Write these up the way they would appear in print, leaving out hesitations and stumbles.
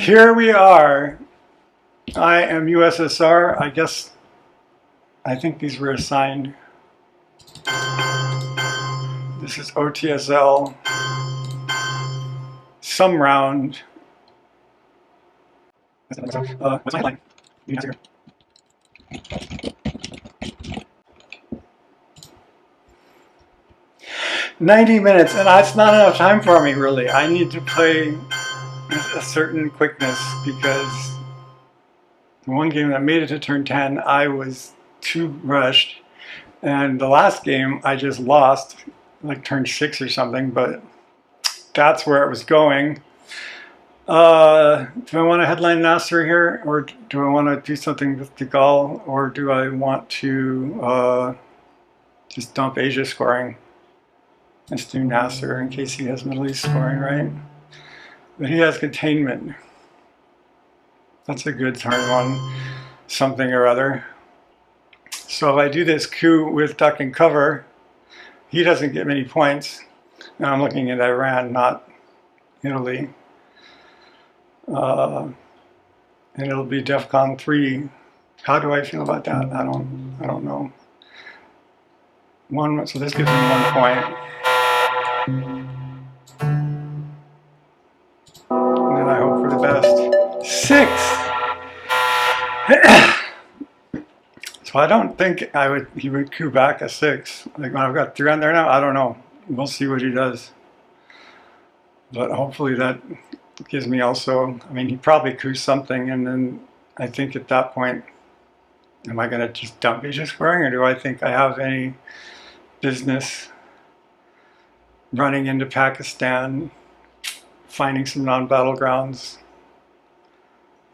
Here we are. I am USSR. I think these were assigned. This is OTSL. Some round. What's my headline? 90 minutes, and that's not enough time for me, really. I need to play with a certain quickness because the one game that made it to turn 10, I was too rushed. And the last game, I just lost, like turn 6 or something, but that's where it was going. Do I want to headline Nasser here, or do I want to do something with De Gaulle, or do I want to just dump Asia scoring? Let's do Nasser in case he has Middle East scoring, right? But he has containment. That's a good turn one, something or other. So if I do this coup with duck and cover, he doesn't get many points. And I'm looking at Iran, not Italy. And it'll be DEFCON 3. How do I feel about that? I don't know. So this gives me 1 point. And then I hope for the best. 6! So I don't think he would coup back a 6. Like when I've got 3 on there now, I don't know. We'll see what he does. But hopefully that gives me also, I mean, he probably coups something, and then I think at that point, am I going to just dump Asia squaring, or do I think I have any business running into Pakistan, finding some non-battlegrounds?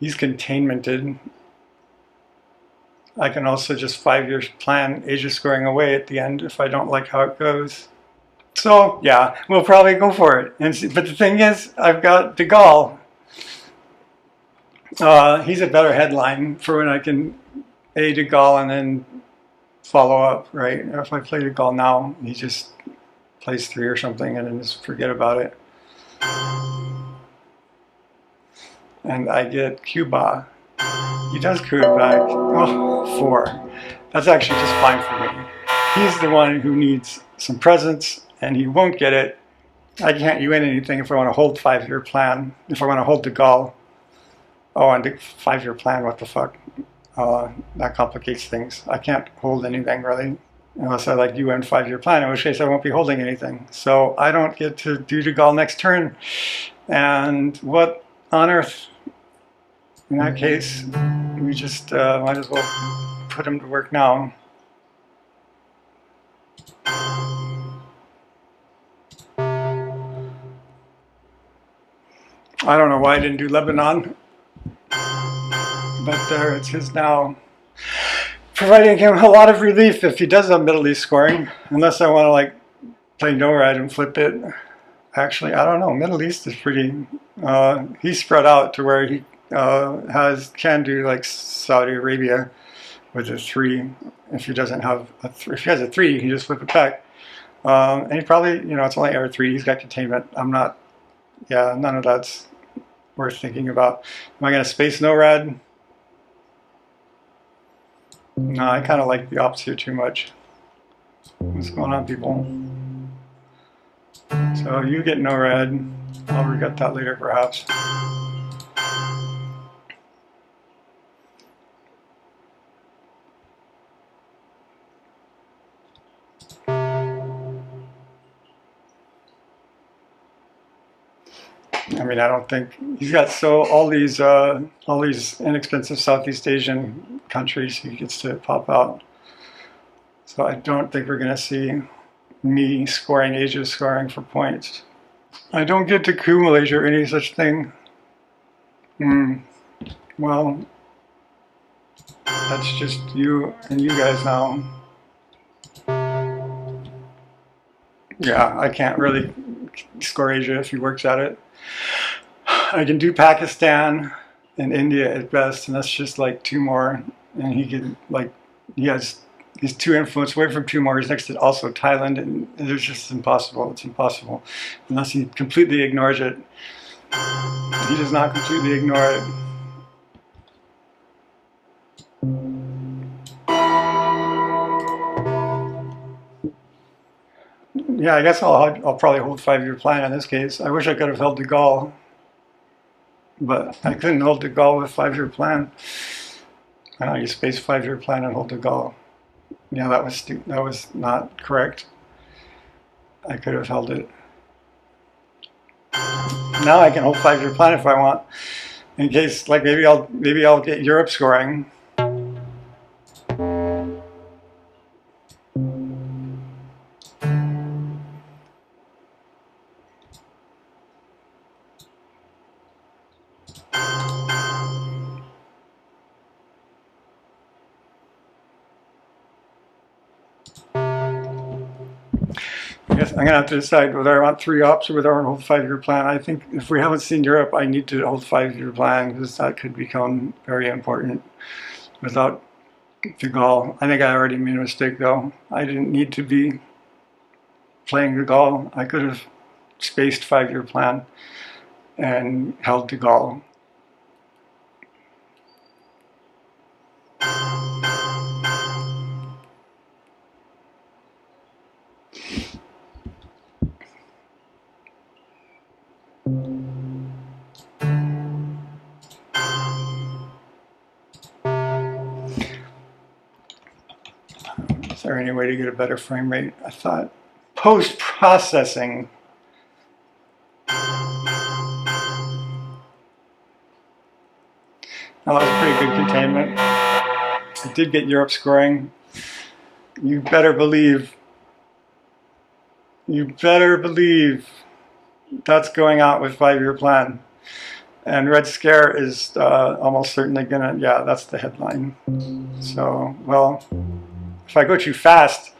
He's containmented. I can also just 5 years plan Asia squaring away at the end if I don't like how it goes. So yeah, we'll probably go for it. But the thing is, I've got De Gaulle. He's a better headline for when I can De Gaulle and then follow up, right? If I play De Gaulle now, he just plays 3 or something and then just forget about it. And I get Cuba. He does coup it back. Oh, 4. That's actually just fine for me. He's the one who needs some presence, and he won't get it. I can't win anything if I want to hold 5-year plan. If I want to hold De Gaulle. Oh, and the 5-year plan, what the fuck? That complicates things. I can't hold anything, really, unless I like UN 5-year plan, in which case I won't be holding anything. So I don't get to do De Gaulle next turn. And what on earth? In that case, we just might as well put him to work now. I don't know why I didn't do Lebanon, but there, it's his now. Providing him a lot of relief if he does have Middle East scoring, unless I want to like play NORAD and flip it. Actually, I don't know. Middle East is pretty. He's spread out to where he can do like Saudi Arabia with a 3. If he doesn't have a 3, if he has a 3, he can just flip it back. And he probably, it's only Air 3. He's got containment. I'm not. Yeah, none of that's worth thinking about. Am I going to space NORAD? No, I kind of like the ops here too much. What's going on, people? So you get NORAD. I'll regret that later, perhaps. I mean, I don't think he's got all these inexpensive Southeast Asian countries he gets to pop out. So I don't think we're going to see me scoring Asia scoring for points. I don't get to coup Malaysia or any such thing. Well, that's just you and you guys now. Yeah, I can't really score Asia if he works at it. I can do Pakistan and India at best, and that's just like 2 more. And he can he's 2 influence away from 2 more. He's next to also Thailand, and it's just impossible. It's impossible unless he completely ignores it. He does not completely ignore it. Yeah, I guess I'll probably hold 5-year plan in this case. I wish I could have held de Gaulle, but I couldn't hold de Gaulle with 5-year plan. You space 5-year plan and hold de Gaulle. Yeah, that was not correct. I could have held it. Now I can hold 5-year plan if I want, in case, like, maybe I'll get Europe scoring. I guess I'm going to have to decide whether I want 3 ops or whether I want to hold 5-year plan. I think if we haven't seen Europe, I need to hold 5-year plan because that could become very important without de Gaulle. I think I already made a mistake though. I didn't need to be playing de Gaulle. I could have spaced 5-year plan and held de Gaulle. Is there any way to get a better frame rate? I thought post-processing. Oh, that was a pretty good containment. I did get Europe scoring. You better believe that's going out with 5-year plan. And Red Scare is almost certainly gonna, yeah, that's the headline. So, well, if I go too fast,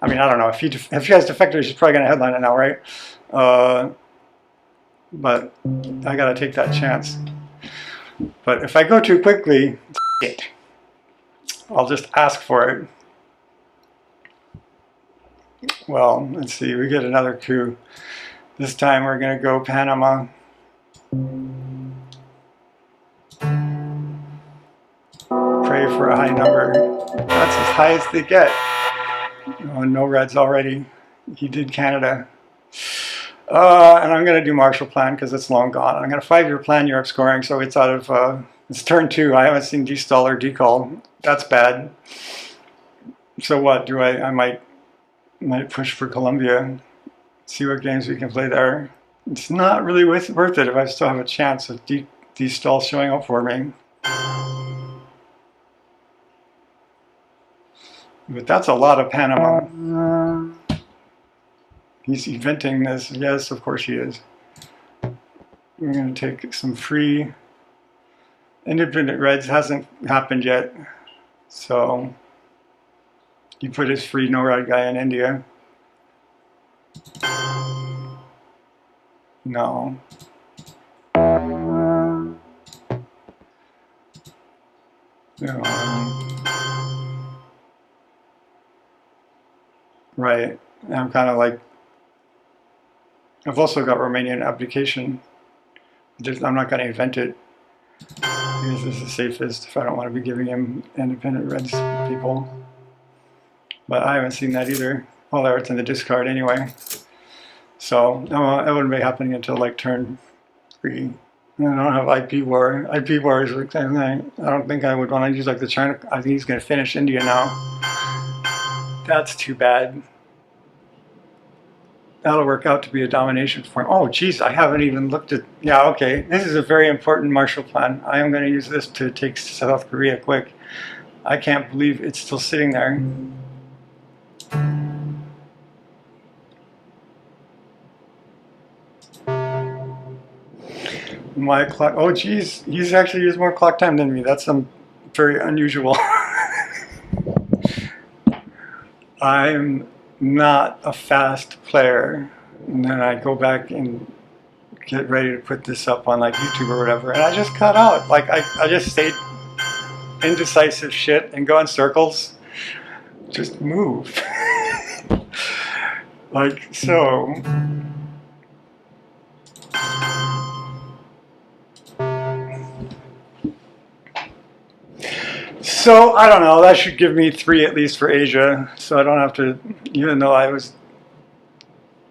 I mean, I don't know, if he has defectors, he's probably gonna headline it now, right? But I gotta take that chance. But if I go too quickly, I'll just ask for it. Well, let's see, we get another coup. This time we're gonna go Panama. Pray for a high number. That's as high as they get. Oh, no reds already. He did Canada. And I'm going to do Marshall Plan because it's long gone. I'm going to 5-year plan Europe scoring, so it's out of, it's turn 2. I haven't seen destall or decall. That's bad. So what, I might push for Colombia, see what games we can play there. It's not really worth it if I still have a chance of destall showing up for me. But that's a lot of Panama. He's eventing this. Yes, of course he is. We're going to take some free. Independent Reds hasn't happened yet. So he put his free no-ride guy in India. No. Right. I'm kind of like, I've also got Romanian abdication. I'm not going to invent it because this is the safest if I don't want to be giving him independent Reds people. But I haven't seen that either. Well, there, it's in the discard anyway. So that wouldn't be happening until like turn 3. I don't have IP war. IP war is like, I don't think I would want to use like the China. I think he's going to finish India now. That's too bad. That'll work out to be a domination for him. Oh, geez, I haven't even looked at. Yeah, okay. This is a very important Marshall Plan. I am going to use this to take South Korea quick. I can't believe it's still sitting there. My clock. Oh, geez, he's actually used more clock time than me. That's very unusual. I'm not a fast player, and then I go back and get ready to put this up on like YouTube or whatever, and I just cut out. Like I just say indecisive shit and go in circles. Just move. Like so. So I don't know, that should give me 3 at least for Asia, so I don't have to, even though I was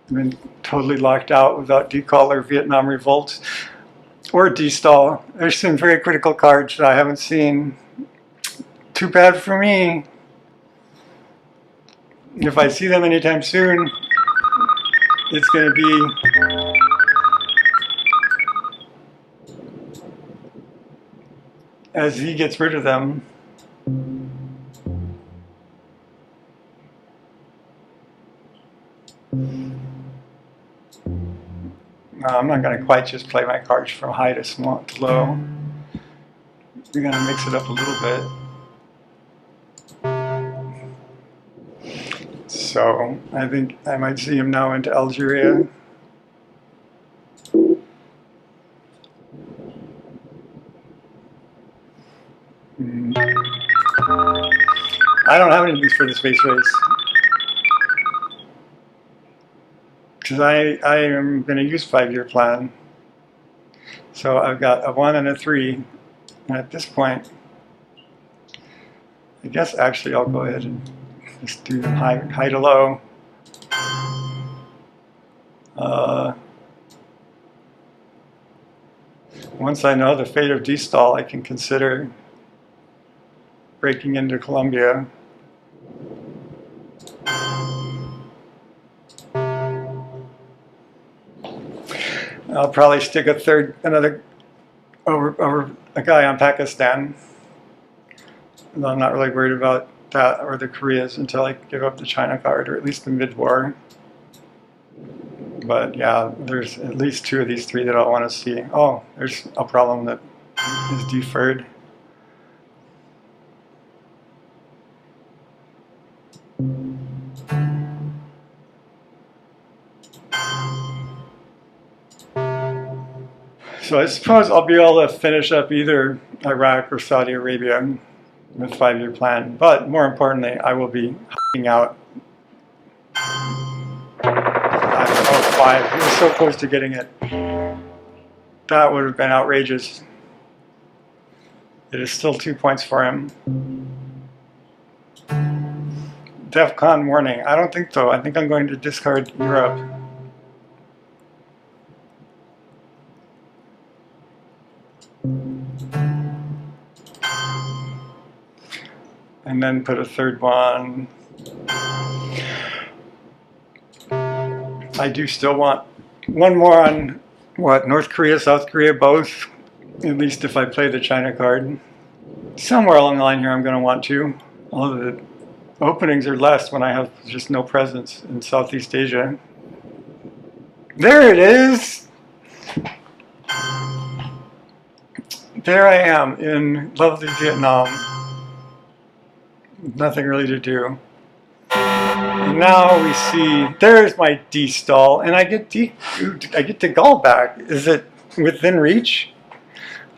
been totally locked out without decall or Vietnam Revolt or destall. There's some very critical cards that I haven't seen. Too bad for me. If I see them anytime soon, it's going to be as he gets rid of them. I'm not going to quite just play my cards from high to small to low. We're going to mix it up a little bit. So I think I might see him now into Algeria. I don't have any of these for the space race. Because I am going to use 5-year plan. So I've got a 1 and a 3. And at this point, I guess actually I'll go ahead and just do them high to low. Once I know the fate of destall, I can consider breaking into Colombia. I'll probably stick another over a guy on Pakistan. Though I'm not really worried about that or the Koreas until I give up the China card, or at least the mid-war. But yeah, there's at least 2 of these 3 that I want to see. Oh, there's a problem that is deferred. So I suppose I'll be able to finish up either Iraq or Saudi Arabia with 5-year plan. But more importantly, I will be hanging out. Oh, 5. He was so close to getting it. That would have been outrageous. It is still 2 points for him. DEFCON warning. I don't think so. I think I'm going to discard Europe. And then put a 3rd one. I do still want 1 more on what, North Korea, South Korea, both. At least if I play the China card. Somewhere along the line here I'm going to want to. All of the openings are less when I have just no presence in Southeast Asia. There it is! There I am in lovely Vietnam. Nothing really to do. And now we see, there's my destall, and I get to gall back. Is it within reach?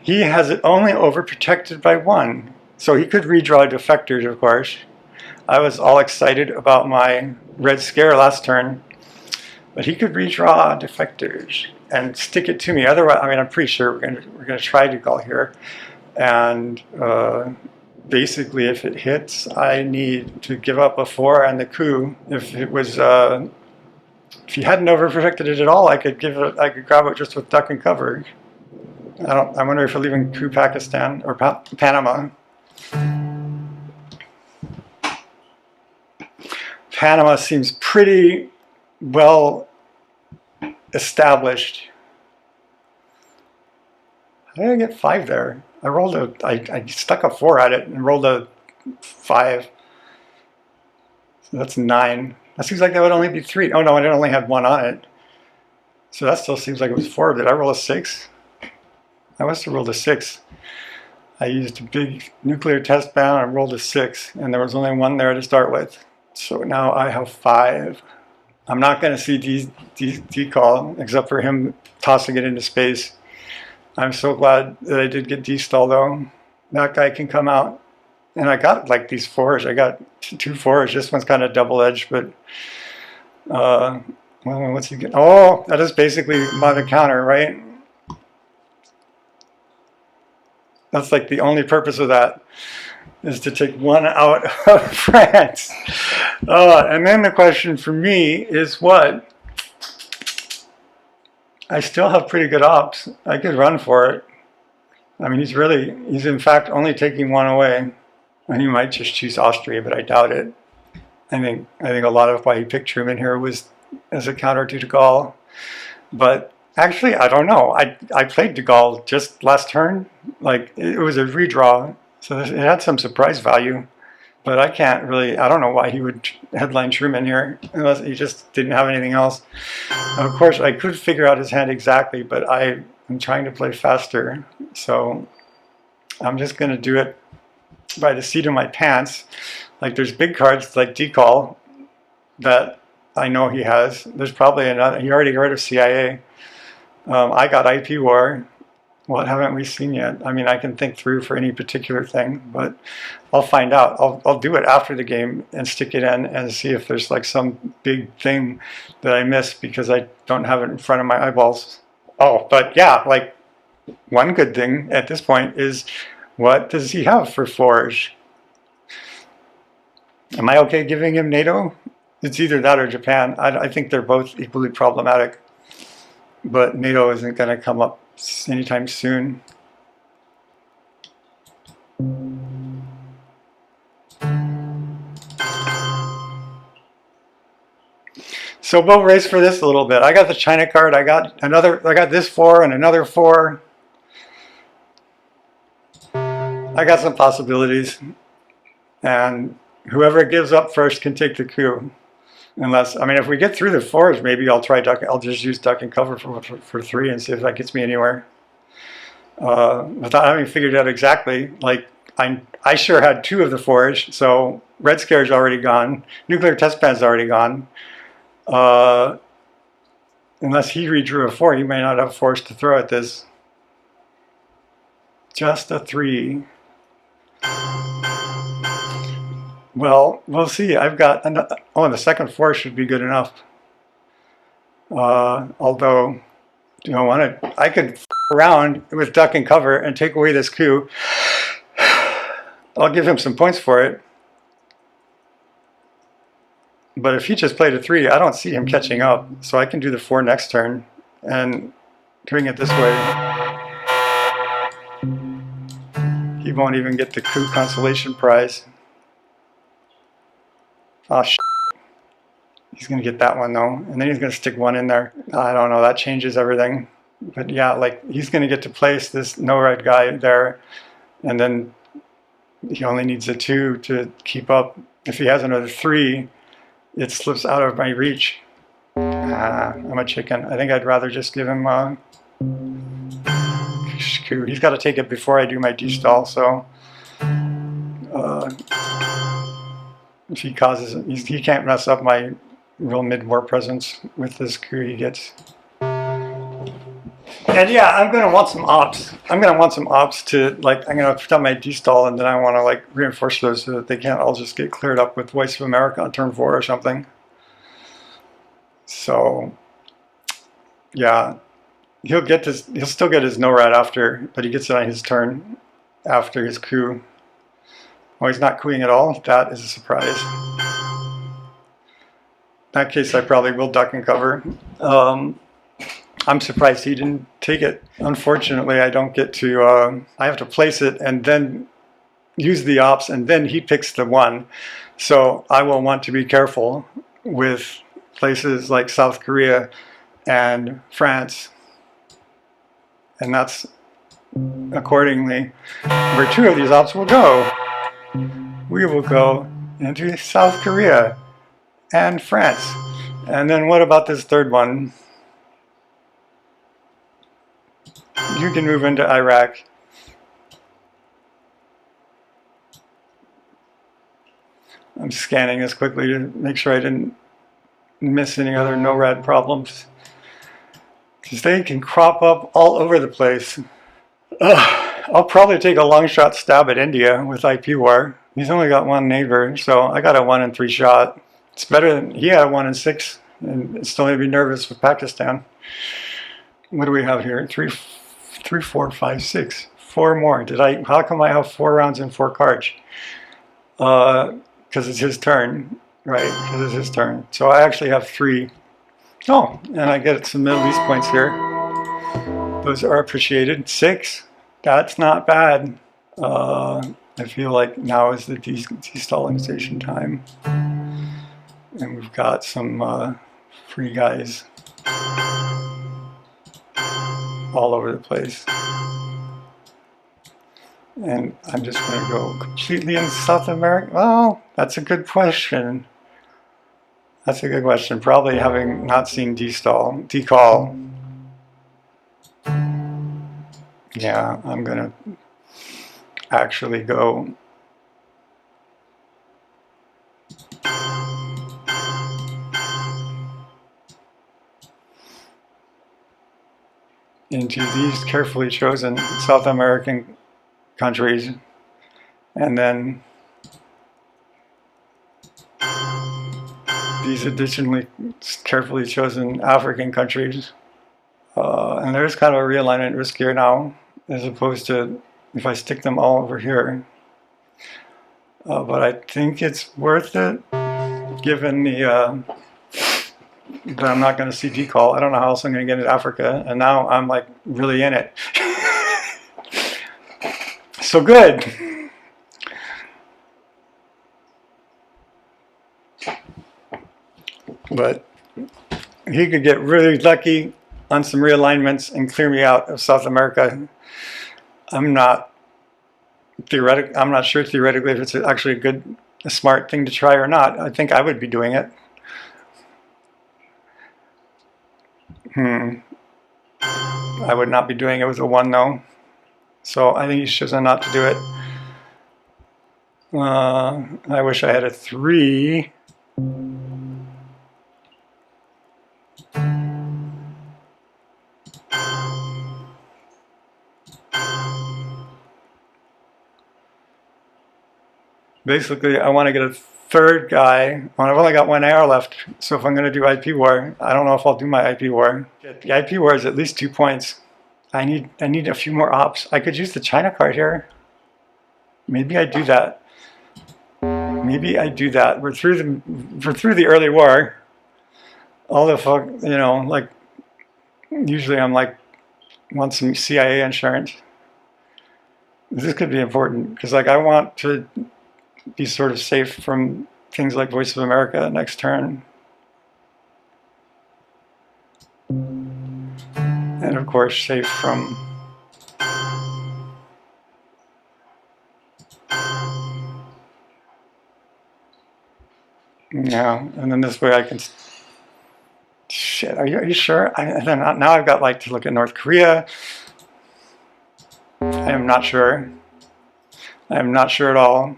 He has it only overprotected by 1. So he could redraw defectors, of course. I was all excited about my red scare last turn. But he could redraw defectors and stick it to me. Otherwise, I mean, I'm pretty sure we're gonna try to gall here. And basically, if it hits, I need to give up a 4 on the coup. If it was, if he hadn't overprotected it at all, I could grab it just with duck and cover. I wonder if we're leaving coup Pakistan or Panama. Panama seems pretty well established. How did I get 5 there? I stuck a 4 at it and rolled a 5. So that's 9. That seems like that would only be 3. Oh no, I only had 1 on it. So that still seems like it was 4. Did I roll a 6? I must have rolled a 6. I used a big nuclear test ban and rolled a 6, and there was only 1 there to start with. So now I have 5. I'm not going to see decall, except for him tossing it into space. I'm so glad that I did get destall though. That guy can come out. And I got like these 4s. I got 2 4s. This one's kind of double-edged, but well, what's he get? Oh, that is basically my counter, right? That's like the only purpose of that. is to take one out of France. And then the question for me is what? I still have pretty good ops. I could run for it. I mean, he's in fact only taking one away. And he might just choose Austria, but I doubt it. I think a lot of why he picked Truman here was as a counter to de Gaulle. But actually, I don't know. I played de Gaulle just last turn. Like, it was a redraw, so it had some surprise value. But I don't know why he would headline Truman here, unless he just didn't have anything else. Of course, I could figure out his hand exactly, but I'm trying to play faster. So I'm just going to do it by the seat of my pants. Like, there's big cards like decal that I know he has. There's probably another. He already got rid of CIA. I got IP war. What haven't we seen yet? I mean, I can think through for any particular thing, but I'll find out. I'll do it after the game and stick it in and see if there's like some big thing that I missed because I don't have it in front of my eyeballs. Oh, but yeah, like, one good thing at this point is, what does he have for forge? Am I okay giving him NATO? It's either that or Japan. I think they're both equally problematic. But NATO isn't going to come up anytime soon. So we'll race for this a little bit. I got the China card. I got this 4 and another 4. I got some possibilities. And whoever gives up first can take the coup. Unless, I mean, if we get through the 4s, maybe I'll try duck. I'll just use duck and cover for 3 and see if that gets me anywhere. Without having figured out exactly, like, I sure had 2 of the 4s, so Red Scare's already gone. Nuclear Test Ban's already gone. Unless he redrew a 4, he may not have force to throw at this. Just a 3. Well, we'll see. I've got another, the second 4 should be good enough. Although, do I want to? I could f around with duck and cover and take away this coup. I'll give him some points for it. But if he just played a 3, I don't see him catching up. So I can do the 4 next turn, and doing it this way, he won't even get the coup consolation prize. Oh, shit. He's going to get that one, though. And then he's going to stick 1 in there. I don't know. That changes everything. But yeah, like, he's going to get to place this no-red guy there. And then he only needs a 2 to keep up. If he has another 3, it slips out of my reach. I'm a chicken. I think I'd rather just give him a coup. He's got to take it before I do my destall, so... if he causes it, he can't mess up my real mid-war presence with this coup he gets. And yeah, I'm going to want some ops. I'm going to want some ops to, like, I'm going to put on my destall, and then I want to, like, reinforce those so that they can't all just get cleared up with Voice of America on turn 4 or something. So, yeah, he'll still get his no-rat after, but he gets it on his turn after his coup. Oh, he's not couing at all? That is a surprise. In that case, I probably will duck and cover. I'm surprised he didn't take it. Unfortunately, I don't get to... I have to place it and then use the ops, and then he picks the 1. So I will want to be careful with places like South Korea and France. And that's accordingly where 2 of these ops will go. We will go into South Korea and France. And then what about this 3rd one? You can move into Iraq. I'm scanning this quickly to make sure I didn't miss any other NORAD problems. Because they can crop up all over the place. I'll probably take a long shot stab at India with IP war. He's only got 1 neighbor, so I got a 1 in 3 shot. It's better than he had a 1 in 6, and still made me nervous with Pakistan. What do we have here? 3, 4, 5, 6. 4 more. How come I have 4 rounds and 4 cards? Because it's his turn, right? Because it's his turn. So I actually have 3. Oh, and I get some Middle East points here. Those are appreciated. 6. That's not bad. I feel like now is the de-Stalinization time. And we've got some free guys all over the place. And I'm just going to go completely in South America. Well, that's a good question. That's a good question. Probably having not seen decall. Yeah, I'm going to actually go into these carefully chosen South American countries, and then these additionally carefully chosen African countries. And there's kind of a realignment risk here now, as opposed to if I stick them all over here. But I think it's worth it, given the that I'm not going to see decall. I don't know how else I'm going to get into Africa, and now I'm like really in it. So good. But he could get really lucky on some realignments and clear me out of South America. I'm not sure theoretically if it's actually a smart thing to try or not. I think I would be doing it. I would not be doing it with a 1 though. So I think he's chosen not to do it. I wish I had a 3. Basically, I want to get a 3rd guy. Well, I've only got 1 AR left, so if I'm going to do IP war, I don't know if I'll do my IP war. The IP war is at least 2 points. I need a few more ops. I could use the China card here. Maybe I do that. Maybe I do that. We're through the early war. All the fuck, you know, like usually I'm like want some CIA insurance. This could be important because like I want to be sort of safe from things like Voice of America next turn. And of course safe from and then this way I can shit, are you sure? Now I've got like to look at North Korea. I am not sure. I am not sure at all.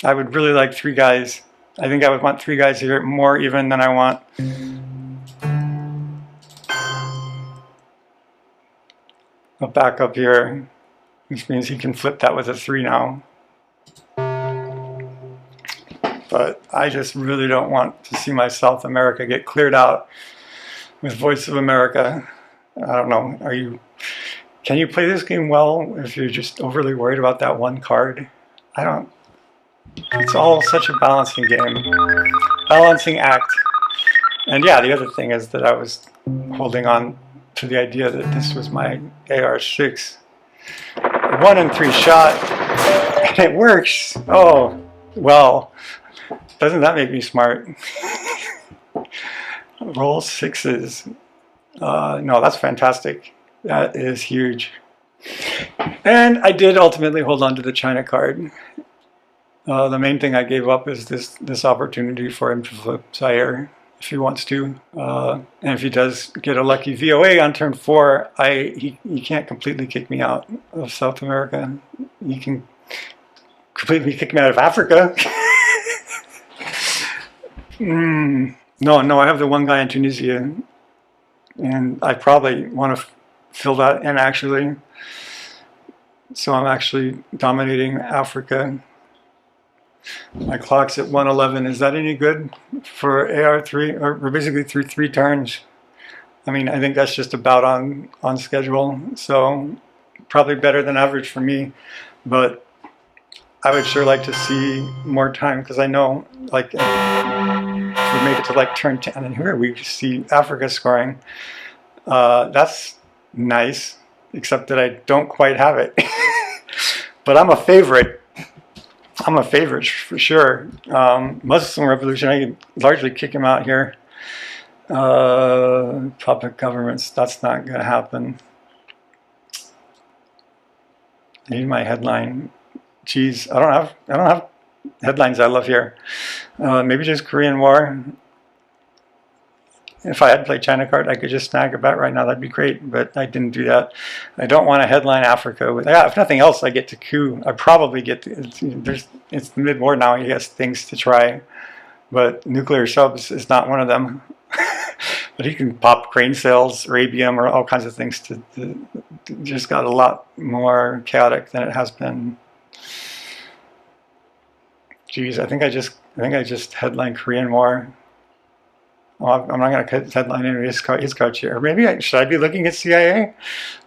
I would really like 3 guys. I think I would want 3 guys here more even than I want a backup here, which means he can flip that with a 3 now. But I just really don't want to see my South America get cleared out with Voice of America. I don't know. Can you play this game well if you're just overly worried about that 1 card? It's all such a balancing game. Balancing act. And yeah, the other thing is that I was holding on to the idea that this was my AR-6. 1 and 3 shot. And it works. Oh, well. Doesn't that make me smart? Roll 6s. No, that's fantastic. That is huge. And I did ultimately hold on to the China card. The main thing I gave up is this opportunity for him to flip Zaire if he wants to. And if he does get a lucky VOA on turn 4, he can't completely kick me out of South America. He can completely kick me out of Africa. No, I have the 1 guy in Tunisia, and I probably want to fill that in actually. So I'm actually dominating Africa. My clock's at 111. Is that any good for AR3? Or basically through 3 turns. I mean, I think that's just about on schedule. So probably better than average for me, but I would sure like to see more time, because I know, like, if we make it to like turn 10, and here we see Africa scoring. That's nice, except that I don't quite have it. But I'm a favorite. I'm a favorite for sure. Muslim Revolution, I can largely kick him out here. Puppet governments, that's not going to happen. I need my headline. Geez, I don't have headlines I love here. Maybe just Korean War. If I had played China card, I could just snag a bet right now. That'd be great, but I didn't do that. I don't want to headline Africa. Yeah, if nothing else, I get to coup. I probably get to, it's mid-war now. He has things to try, but nuclear subs is not one of them. But he can pop grain sales, arabium, or all kinds of things. Just got a lot more chaotic than it has been. Geez, I think I just headlined Korean War. Well, I'm not going to headline any of his cards here. Or maybe should I be looking at CIA?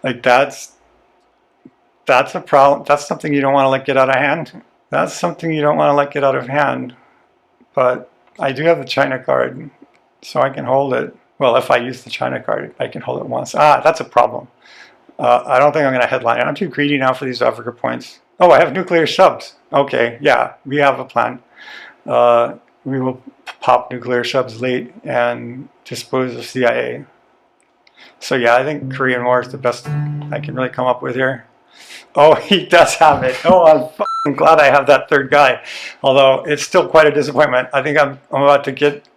Like that's a problem. That's something you don't want to let get out of hand. That's something you don't want to let get out of hand. But I do have the China card, so I can hold it. Well, if I use the China card, I can hold it once. That's a problem. I don't think I'm going to headline it. I'm too greedy now for these Africa points. Oh, I have nuclear subs. Okay, yeah, we have a plan. We will pop nuclear subs late and dispose of CIA. So yeah, I think Korean War is the best I can really come up with here. Oh, he does have it. Oh, I'm glad I have that third guy. Although it's still quite a disappointment. I think I'm about to get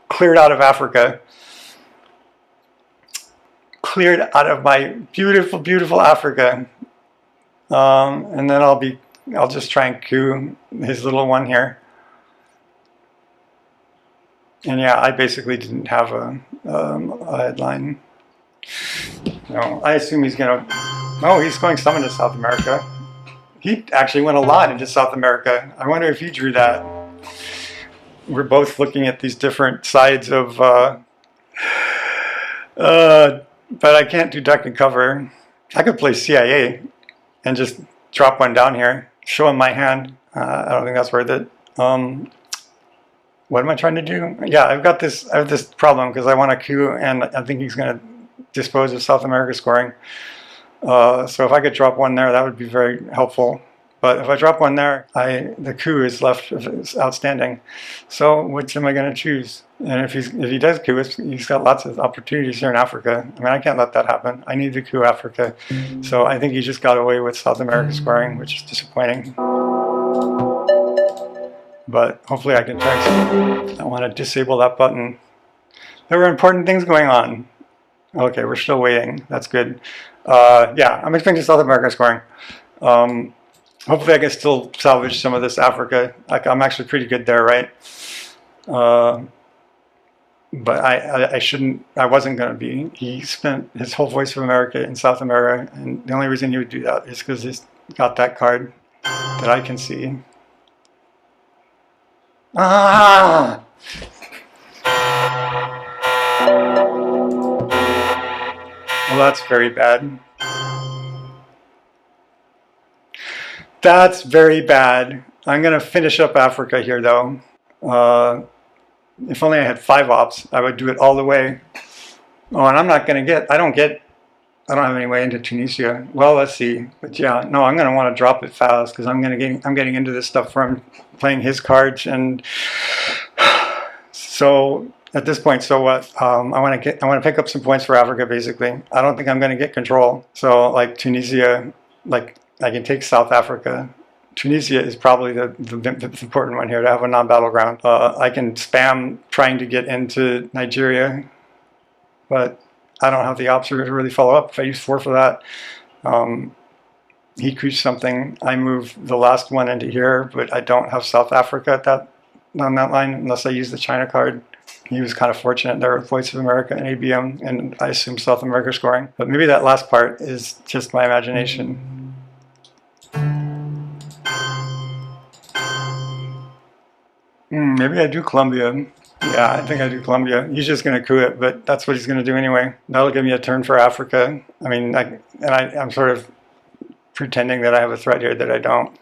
cleared out of Africa. Cleared out of my beautiful, beautiful Africa. And then I'll just try and coup his little one here. And yeah, I basically didn't have a headline. No, I assume he's gonna. Oh, he's going some into South America. He actually went a lot into South America. I wonder if he drew that. We're both looking at these different sides of. But I can't do duck and cover. I could play CIA and just drop one down here, show him my hand. I don't think that's worth it. What am I trying to do? Yeah, I have this problem because I want a coup, and I think he's going to dispose of South America scoring. So if I could drop one there, that would be very helpful. But if I drop one there, the coup is left outstanding. So which am I going to choose? And if he does coup, he's got lots of opportunities here in Africa. I mean, I can't let that happen. I need to coup Africa. So I think he just got away with South America scoring, which is disappointing. But hopefully I can try something. I want to disable that button. There were important things going on. Okay, we're still waiting. That's good. Yeah, I'm expecting South America scoring. Hopefully I can still salvage some of this Africa. I'm actually pretty good there, right? But I wasn't going to be. He spent his whole Voice of America in South America, and the only reason he would do that is because he's got that card that I can see. Ah! Well, that's very bad. That's very bad. I'm going to finish up Africa here, though. If only I had 5 ops, I would do it all the way. Oh, and I'm not going to I don't have any way into Tunisia. Well, let's see. But yeah, no, I'm going to want to drop it fast because I'm getting into this stuff from playing his cards, and so at this point, so what? I want to pick up some points for Africa. Basically, I don't think I'm going to get control. So like Tunisia, like I can take South Africa. Tunisia is probably the important one here to have a non-battleground. I can spam trying to get into Nigeria, but I don't have the ops to really follow up. If I use 4 for that, he creeps something. I move the last one into here, but I don't have South Africa on that line unless I use the China card. He was kind of fortunate there with Voice of America and ABM, and I assume South America scoring. But maybe that last part is just my imagination. Maybe I do Colombia. Yeah, I think I do Colombia. He's just going to coup it, but that's what he's going to do anyway. That'll give me a turn for Africa. I mean, I'm sort of pretending that I have a threat here that I don't.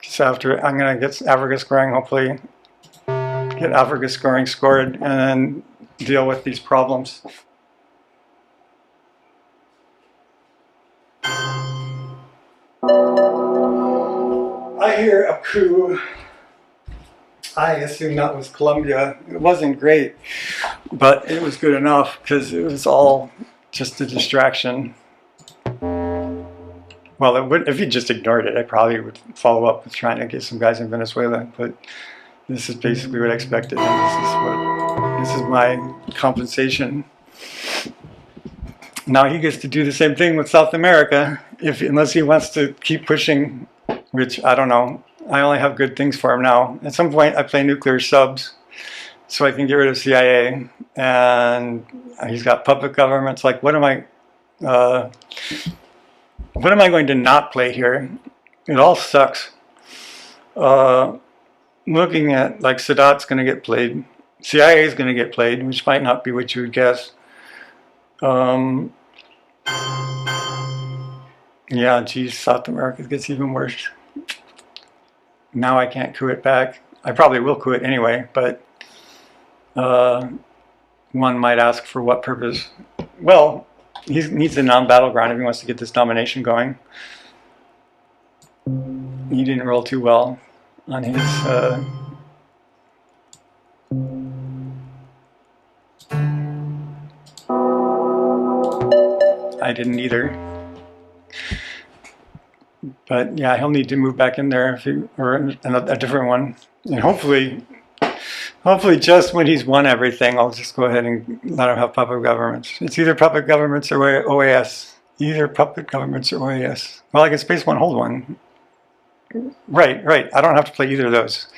So after, I'm going to get Africa scoring, hopefully get Africa scoring scored, and then deal with these problems. I hear a coup. I assume that was Colombia. It wasn't great, but it was good enough because it was all just a distraction. Well, it would, if you just ignored it, I probably would follow up with trying to get some guys in Venezuela, but this is basically what I expected, and this is my compensation. Now he gets to do the same thing with South America, unless he wants to keep pushing, which I don't know. I only have good things for him now. At some point I play nuclear subs so I can get rid of CIA, and he's got puppet governments. Like, what am I going to not play here? It all sucks. Looking at, like, Sadat's going to get played. CIA is going to get played, which might not be what you would guess. Yeah, geez, South America gets even worse. Now I can't coup it back. I probably will coup it anyway, but one might ask, for what purpose? Well, he needs a non-battleground if he wants to get this domination going. He didn't roll too well on his I didn't either. But yeah, he'll need to move back in there, or a different one. And hopefully just when he's won everything, I'll just go ahead and let him have puppet governments. It's either puppet governments or OAS. Either puppet governments or OAS. Well, I can space one, hold one. Right. I don't have to play either of those.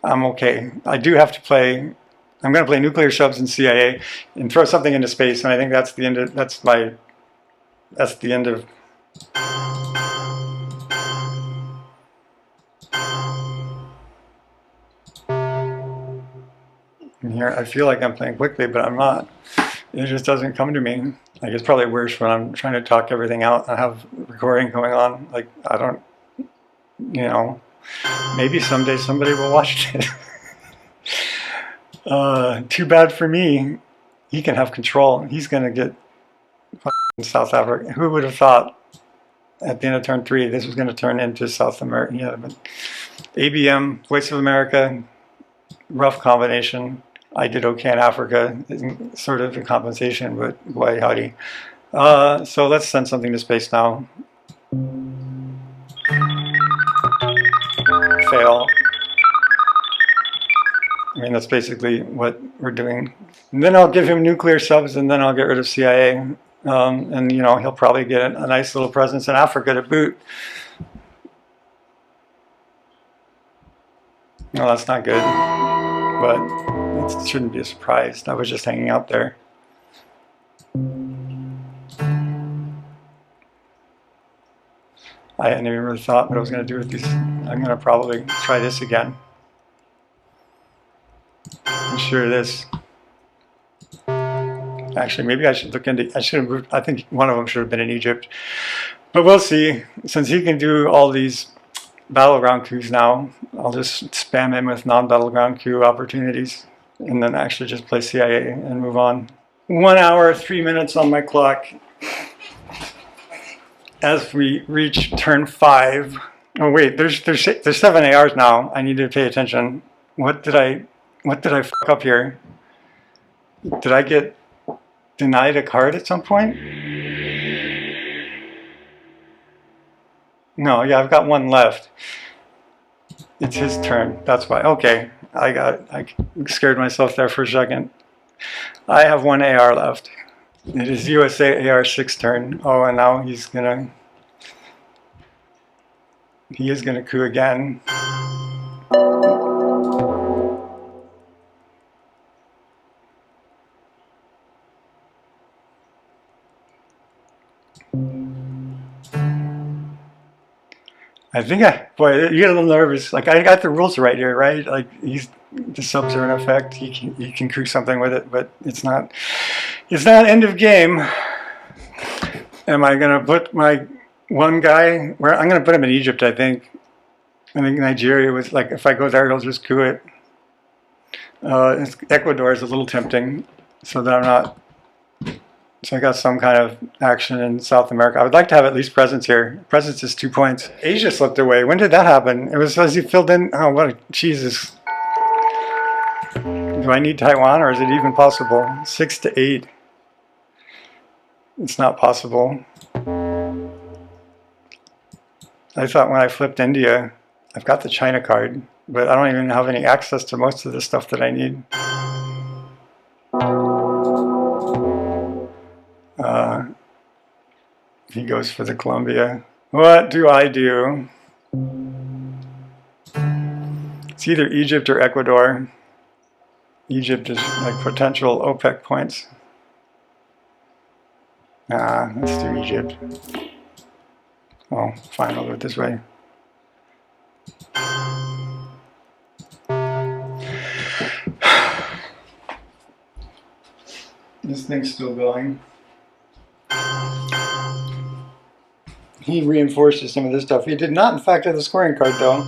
I'm okay. I do have to play. I'm going to play nuclear subs and CIA and throw something into space, and I think that's the end of. That's the end of. Here, I feel like I'm playing quickly, but I'm not. It just doesn't come to me. Like, it's probably worse when I'm trying to talk everything out. I have recording going on. Like, I don't, maybe someday somebody will watch it. Too bad for me. He can have control. He's going to get South Africa. Who would have thought at the end of turn 3 this was going to turn into South America? Yeah, but ABM, Voice of America, rough combination. I did okay in Africa, sort of a compensation, but boy howdy. So let's send something to space now. Fail. I mean, that's basically what we're doing. And then I'll give him nuclear subs, and then I'll get rid of CIA. And, he'll probably get a nice little presence in Africa to boot. No, that's not good. But it shouldn't be a surprise. I was just hanging out there. I hadn't even really thought what I was going to do with these. I'm going to probably try this again. I'm sure this. Actually, maybe I should look into. I should have moved. I think one of them should have been in Egypt, but we'll see. Since he can do all these battleground coups now, I'll just spam him with non-battleground coup opportunities, and then actually just play CIA and move on. 1 hour, 3 minutes on my clock. As we reach turn 5. Oh wait, there's 7 ARs now. I need to pay attention. What did I fuck up here? Did I get denied a card at some point? No, yeah, I've got one left. It's his turn. That's why. Okay, I scared myself there for a second. I have 1 AR left. It is USA AR6 turn. Oh, and now he is gonna coup again. I think boy, you get a little nervous. Like, I got the rules right here, right? Like, the subs are in effect. He can coup something with it, but it's not end of game. Am I gonna put my one guy, where I'm going to put him in Egypt, I think. I think Nigeria was like, if I go there, he'll just coup it. Ecuador is a little tempting, so that I'm not. So I got some kind of action in South America. I would like to have at least presence here. Presence is 2 points. Asia slipped away. When did that happen? It was as he filled in. Oh, what a Jesus. Do I need Taiwan, or is it even possible? 6 to 8. It's not possible. I thought when I flipped India, I've got the China card, but I don't even have any access to most of the stuff that I need. He goes for the Colombia. What do I do? It's either Egypt or Ecuador. Egypt is like potential OPEC points. Let's do Egypt. Oh, fine, I'll do it this way. This thing's still going. He reinforces some of this stuff. He did not, in fact, have the scoring card, though.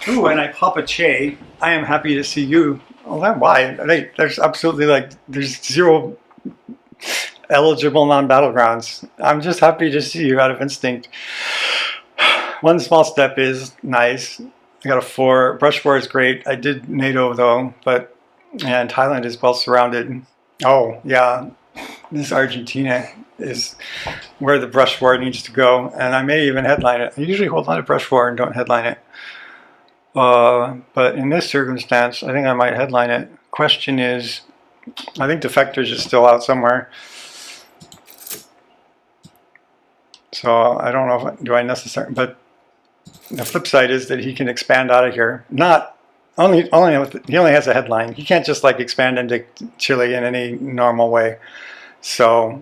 Ooh, and I pop a Che. I am happy to see you. Oh, why? There's absolutely, like, there's 0 eligible non-battlegrounds. I'm just happy to see you out of instinct. One small step is nice. I got a 4. Brush 4 is great. I did NATO, though, but, and Thailand is well surrounded. Oh, yeah, this Argentina is where the brush 4 needs to go, and I may even headline it. I usually hold on to brush 4 and don't headline it. But in this circumstance, I think I might headline it. Question is, I think Defectors is still out somewhere. So I don't know if, do I necessarily, but the flip side is that he can expand out of here. Not only he only has a headline. He can't just like expand into Chile in any normal way. So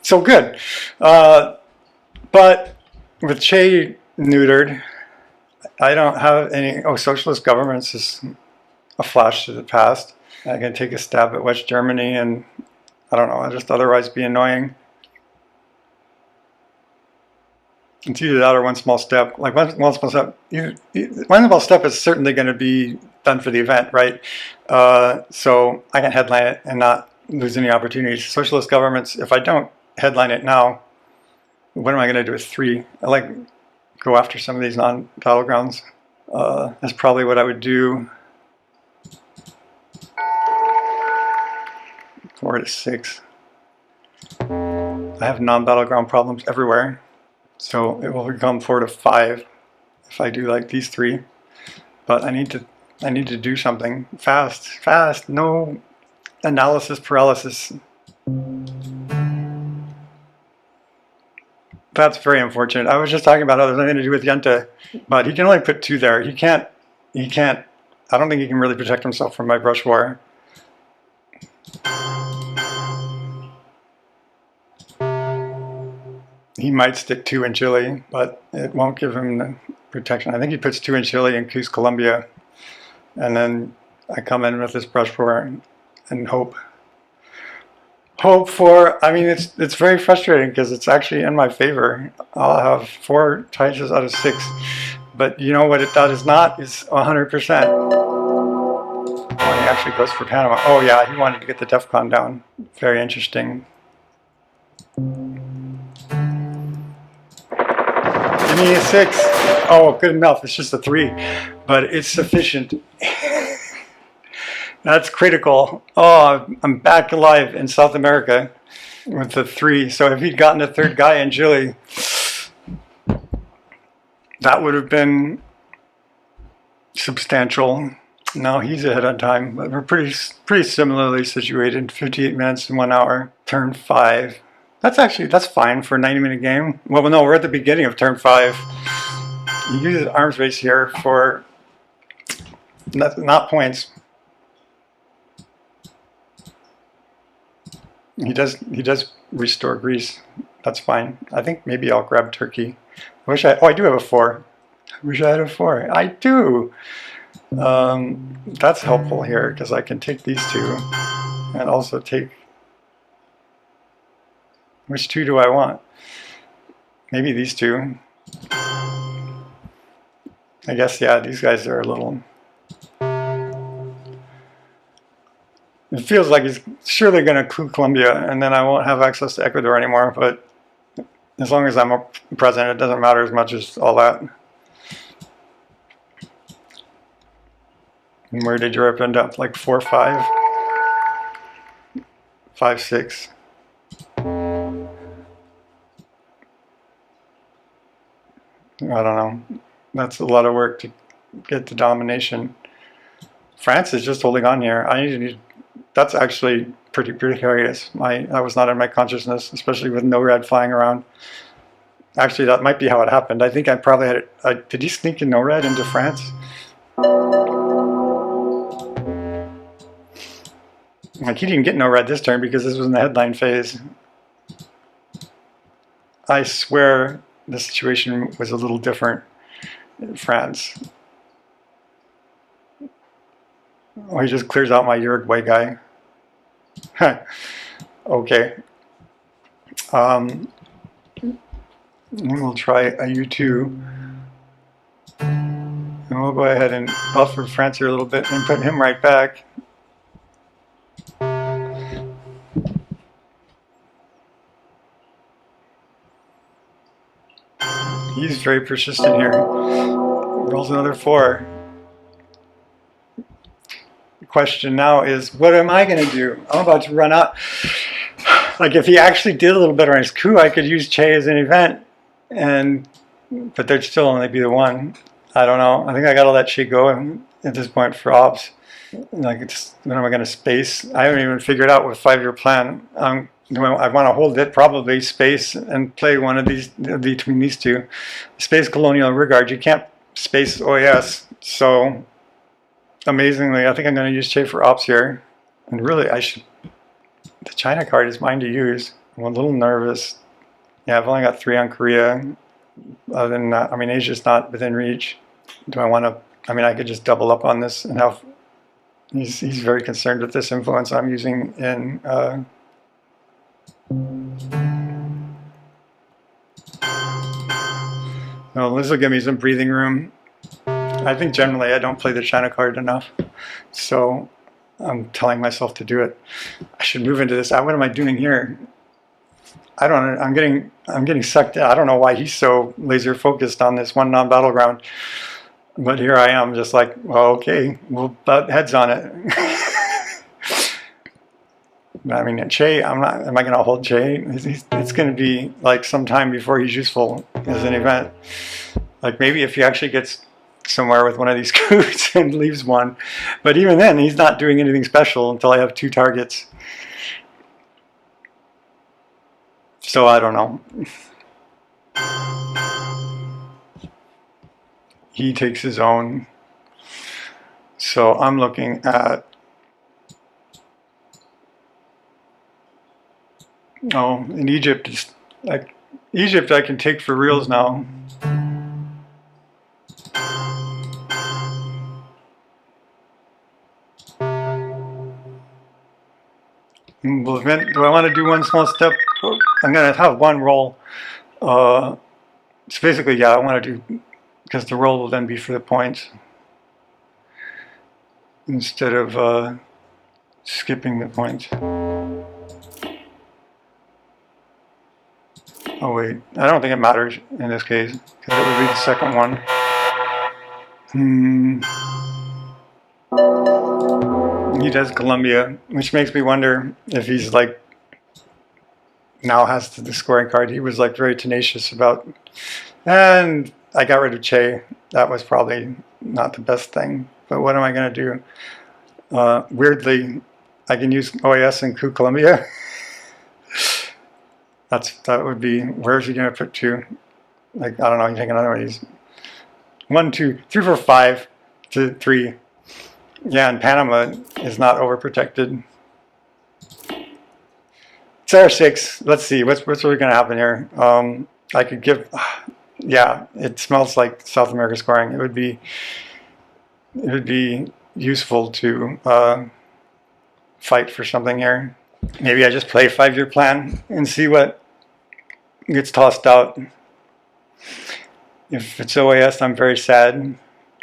good. But with Che neutered, I don't have any. Oh, socialist governments is a flash to the past. I can take a stab at West Germany, and I don't know. I'll just otherwise be annoying. It's either that or one small step. Like one small step. One small step is certainly going to be done for the event, right? So I can headline it and not lose any opportunities. Socialist governments. If I don't headline it now, what am I going to do with 3? I like go after some of these non-battlegrounds. That's probably what I would do. 4 to 6. I have non-battleground problems everywhere. So it will become 4 to 5 if I do like these 3. But I need to do something fast. No analysis paralysis. That's very unfortunate. I was just talking about there's nothing to do with Yenta, but he can only put 2 there. He can't. I don't think he can really protect himself from my brush war. He might stick 2 in Chile, but it won't give him the protection. I think he puts 2 in Chile and Cus Colombia, and then I come in with this brush war and hope for. I mean, it's very frustrating because it's actually in my favor. I'll have 4 titles out of 6, but you know what that is not is 100%. When he actually goes for Panama. Oh yeah, he wanted to get the DEFCON down. Very interesting. Give me a 6. Oh, good enough. It's just a 3, but it's sufficient. That's critical. Oh, I'm back alive in South America with the 3. So if he'd gotten a 3rd guy in Chile, that would have been substantial. No, he's ahead on time, but we're pretty similarly situated. 58 minutes and 1 hour. Turn 5. That's fine for a 90-minute game. Well, no, we're at the beginning of turn 5. He uses arms race here for not points. He does restore Greece. That's fine. I think maybe I'll grab Turkey. I do have a 4. I wish I had a 4. I do. That's helpful here because I can take these two and also take, which two do I want? Maybe these two. I guess, yeah, these guys are a little... It feels like he's surely going to coup Colombia, and then I won't have access to Ecuador anymore, but as long as I'm a president, it doesn't matter as much as all that. And where did Europe end up? Like 4-5? 5-6? I don't know. That's a lot of work to get the domination. France is just holding on here. That's actually pretty precarious. That was not in my consciousness, especially with no red flying around. Actually, that might be how it happened. I think I probably had it. Did he sneak in no red into France? Like, he didn't get no red this turn because this was in the headline phase. I swear the situation was a little different in France. Oh, he just clears out my Uruguay guy. Okay. And we'll try a U2. And we'll go ahead and buffer France here a little bit and put him right back. He's very persistent here. Rolls another 4. The question now is, what am I going to do? I'm about to run out. Like, if he actually did a little better on his coup, I could use Che as an event, but there'd still only be the one. I don't know. I think I got to let Che go at this point for ops. Like, when am I going to space? I haven't even figured out what 5-year plan. I want to hold it, probably space, and play one of these between these two. Space Colonial Regard. You can't space OAS. So, amazingly, I think I'm going to use Che for ops here. And really, I should... The China card is mine to use. I'm a little nervous. Yeah, I've only got 3 on Korea. Other than that, I mean, Asia's not within reach. Do I want to... I mean, I could just double up on this and have... He's very concerned with this influence I'm using in... No, this will give me some breathing room. I think generally I don't play the China card enough. So... I'm telling myself to do it. I should move into this. What am I doing here? I don't know. I'm getting sucked in. I don't know why he's so laser focused on this one non-battleground. But here I am, just like, well, okay, we'll butt heads on it. I mean, Che, am I going to hold Che? It's going to be like some time before he's useful as an event. Like, maybe if he actually gets somewhere with one of these coups and leaves one, but even then he's not doing anything special until I have 2 targets. So I don't know. He takes his own. So I'm looking at, oh, in Egypt, Egypt I can take for reals now. Do I want to do one small step? I'm going to have one roll. So basically, yeah, I want to do, because the roll will then be for the points instead of skipping the points. Oh wait, I don't think it matters in this case, because it would be the second one. He does Colombia, which makes me wonder if he's like, now has the scoring card. He was like very tenacious about, and I got rid of Che. That was probably not the best thing, but what am I going to do? Weirdly, I can use OAS and coup Colombia. That would be, where's he going to put 2? Like, I don't know, you take another one of these. 1, 2, 3, 4, 5 to 3. Yeah, and Panama is not overprotected. It's R6. Let's see, what's really going to happen here? I could give, yeah, it smells like South America scoring. It would be it would be useful to fight for something here. Maybe I just play 5-year plan and see what gets tossed out. If it's OAS, I'm very sad,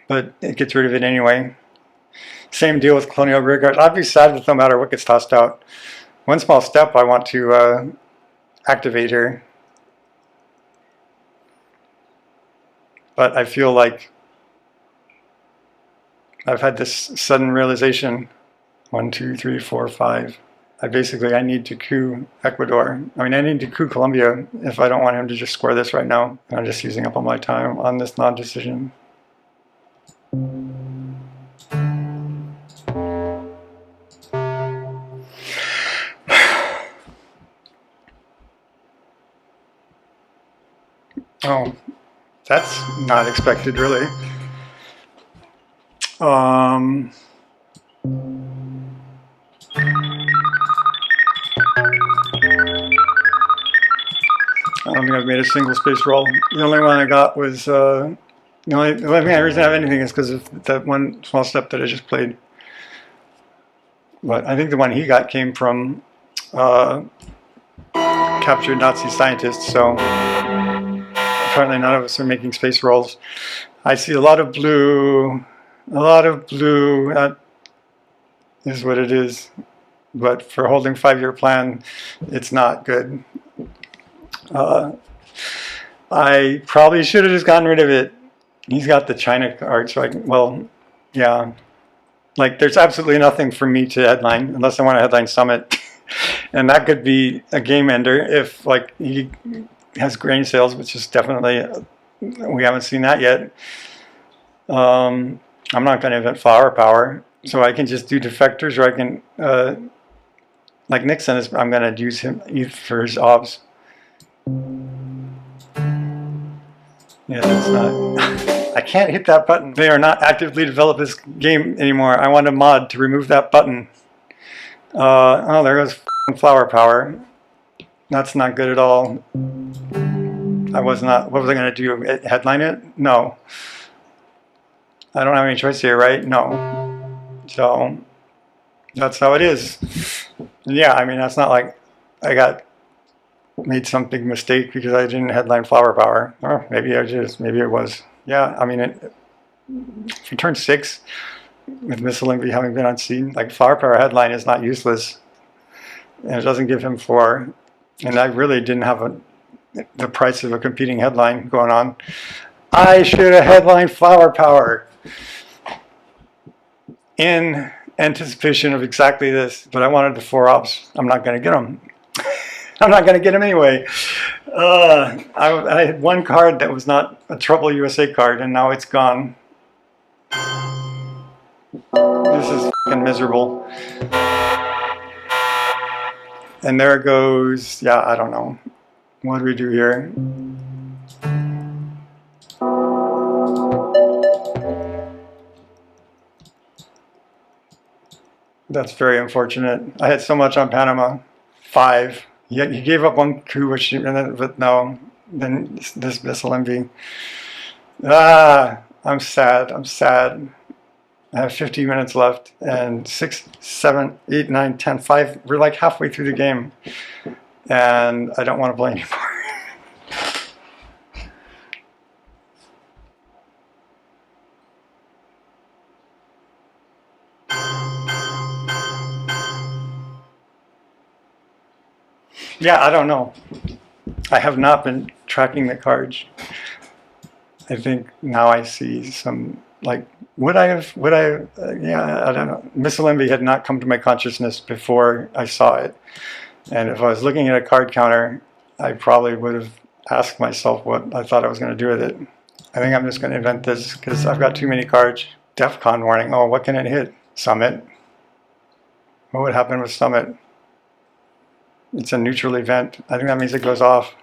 but it gets rid of it anyway. Same deal with Colonial Rearguard. I'd be sad with no matter what gets tossed out. One small step I want to activate here. But I feel like I've had this sudden realization. 1, 2, 3, 4, 5. I need to coup Ecuador. I mean, I need to coup Colombia if I don't want him to just score this right now. I'm just using up all my time on this non-decision. Oh, that's not expected, really. I don't think I've made a single space roll. The only one I got was, the only reason I have anything is because of that one small step that I just played. But I think the one he got came from captured Nazi scientists, so apparently none of us are making space rolls. I see a lot of blue, that is what it is. But for holding 5-year plan, it's not good. I probably should have just gotten rid of it. He's got the China card, so well, yeah. Like, there's absolutely nothing for me to headline unless I want to headline Summit. And that could be a game ender if, like, he has grain sales, which is definitely, we haven't seen that yet. I'm not going to invent flower power, so I can just do defectors, or I can, like Nixon, I'm going to use him for his obs. Yeah, that's not. I can't hit that button. They are not actively developing this game anymore. I want a mod to remove that button. Oh, there goes flower power. That's not good at all. What was I going to do? Headline it? No. I don't have any choice here, right? No. So that's how it is. Yeah, I mean, that's not like I made some big mistake because I didn't headline flower power. Or maybe it was. Yeah, I mean, for turn 6, with Missile Envy having been on scene, like, flower power headline is not useless. And it doesn't give him 4. And I really didn't have the price of a competing headline going on. I should have headlined flower power in anticipation of exactly this, but I wanted the 4 ops. I'm not going to get them. I'm not going to get them anyway. I had one card that was not a Trouble USA card, and now it's gone. This is fucking miserable. And there it goes. Yeah, I don't know. What do we do here? That's very unfortunate. I had so much on Panama. 5. He gave up 1 coup, but no. Then this Missile Envy. I'm sad. I'm sad. I have 15 minutes left, and 6, 7, 8, 9, 10, 5. We're like halfway through the game, and I don't want to play anymore. Yeah, I don't know. I have not been tracking the cards. I think now I see some, like, yeah, I don't know. Missile Envy had not come to my consciousness before I saw it. And if I was looking at a card counter, I probably would have asked myself what I thought I was going to do with it. I think I'm just going to invent this because I've got too many cards. DEFCON warning. Oh, what can it hit? Summit. What would happen with Summit? It's a neutral event. I think that means it goes off,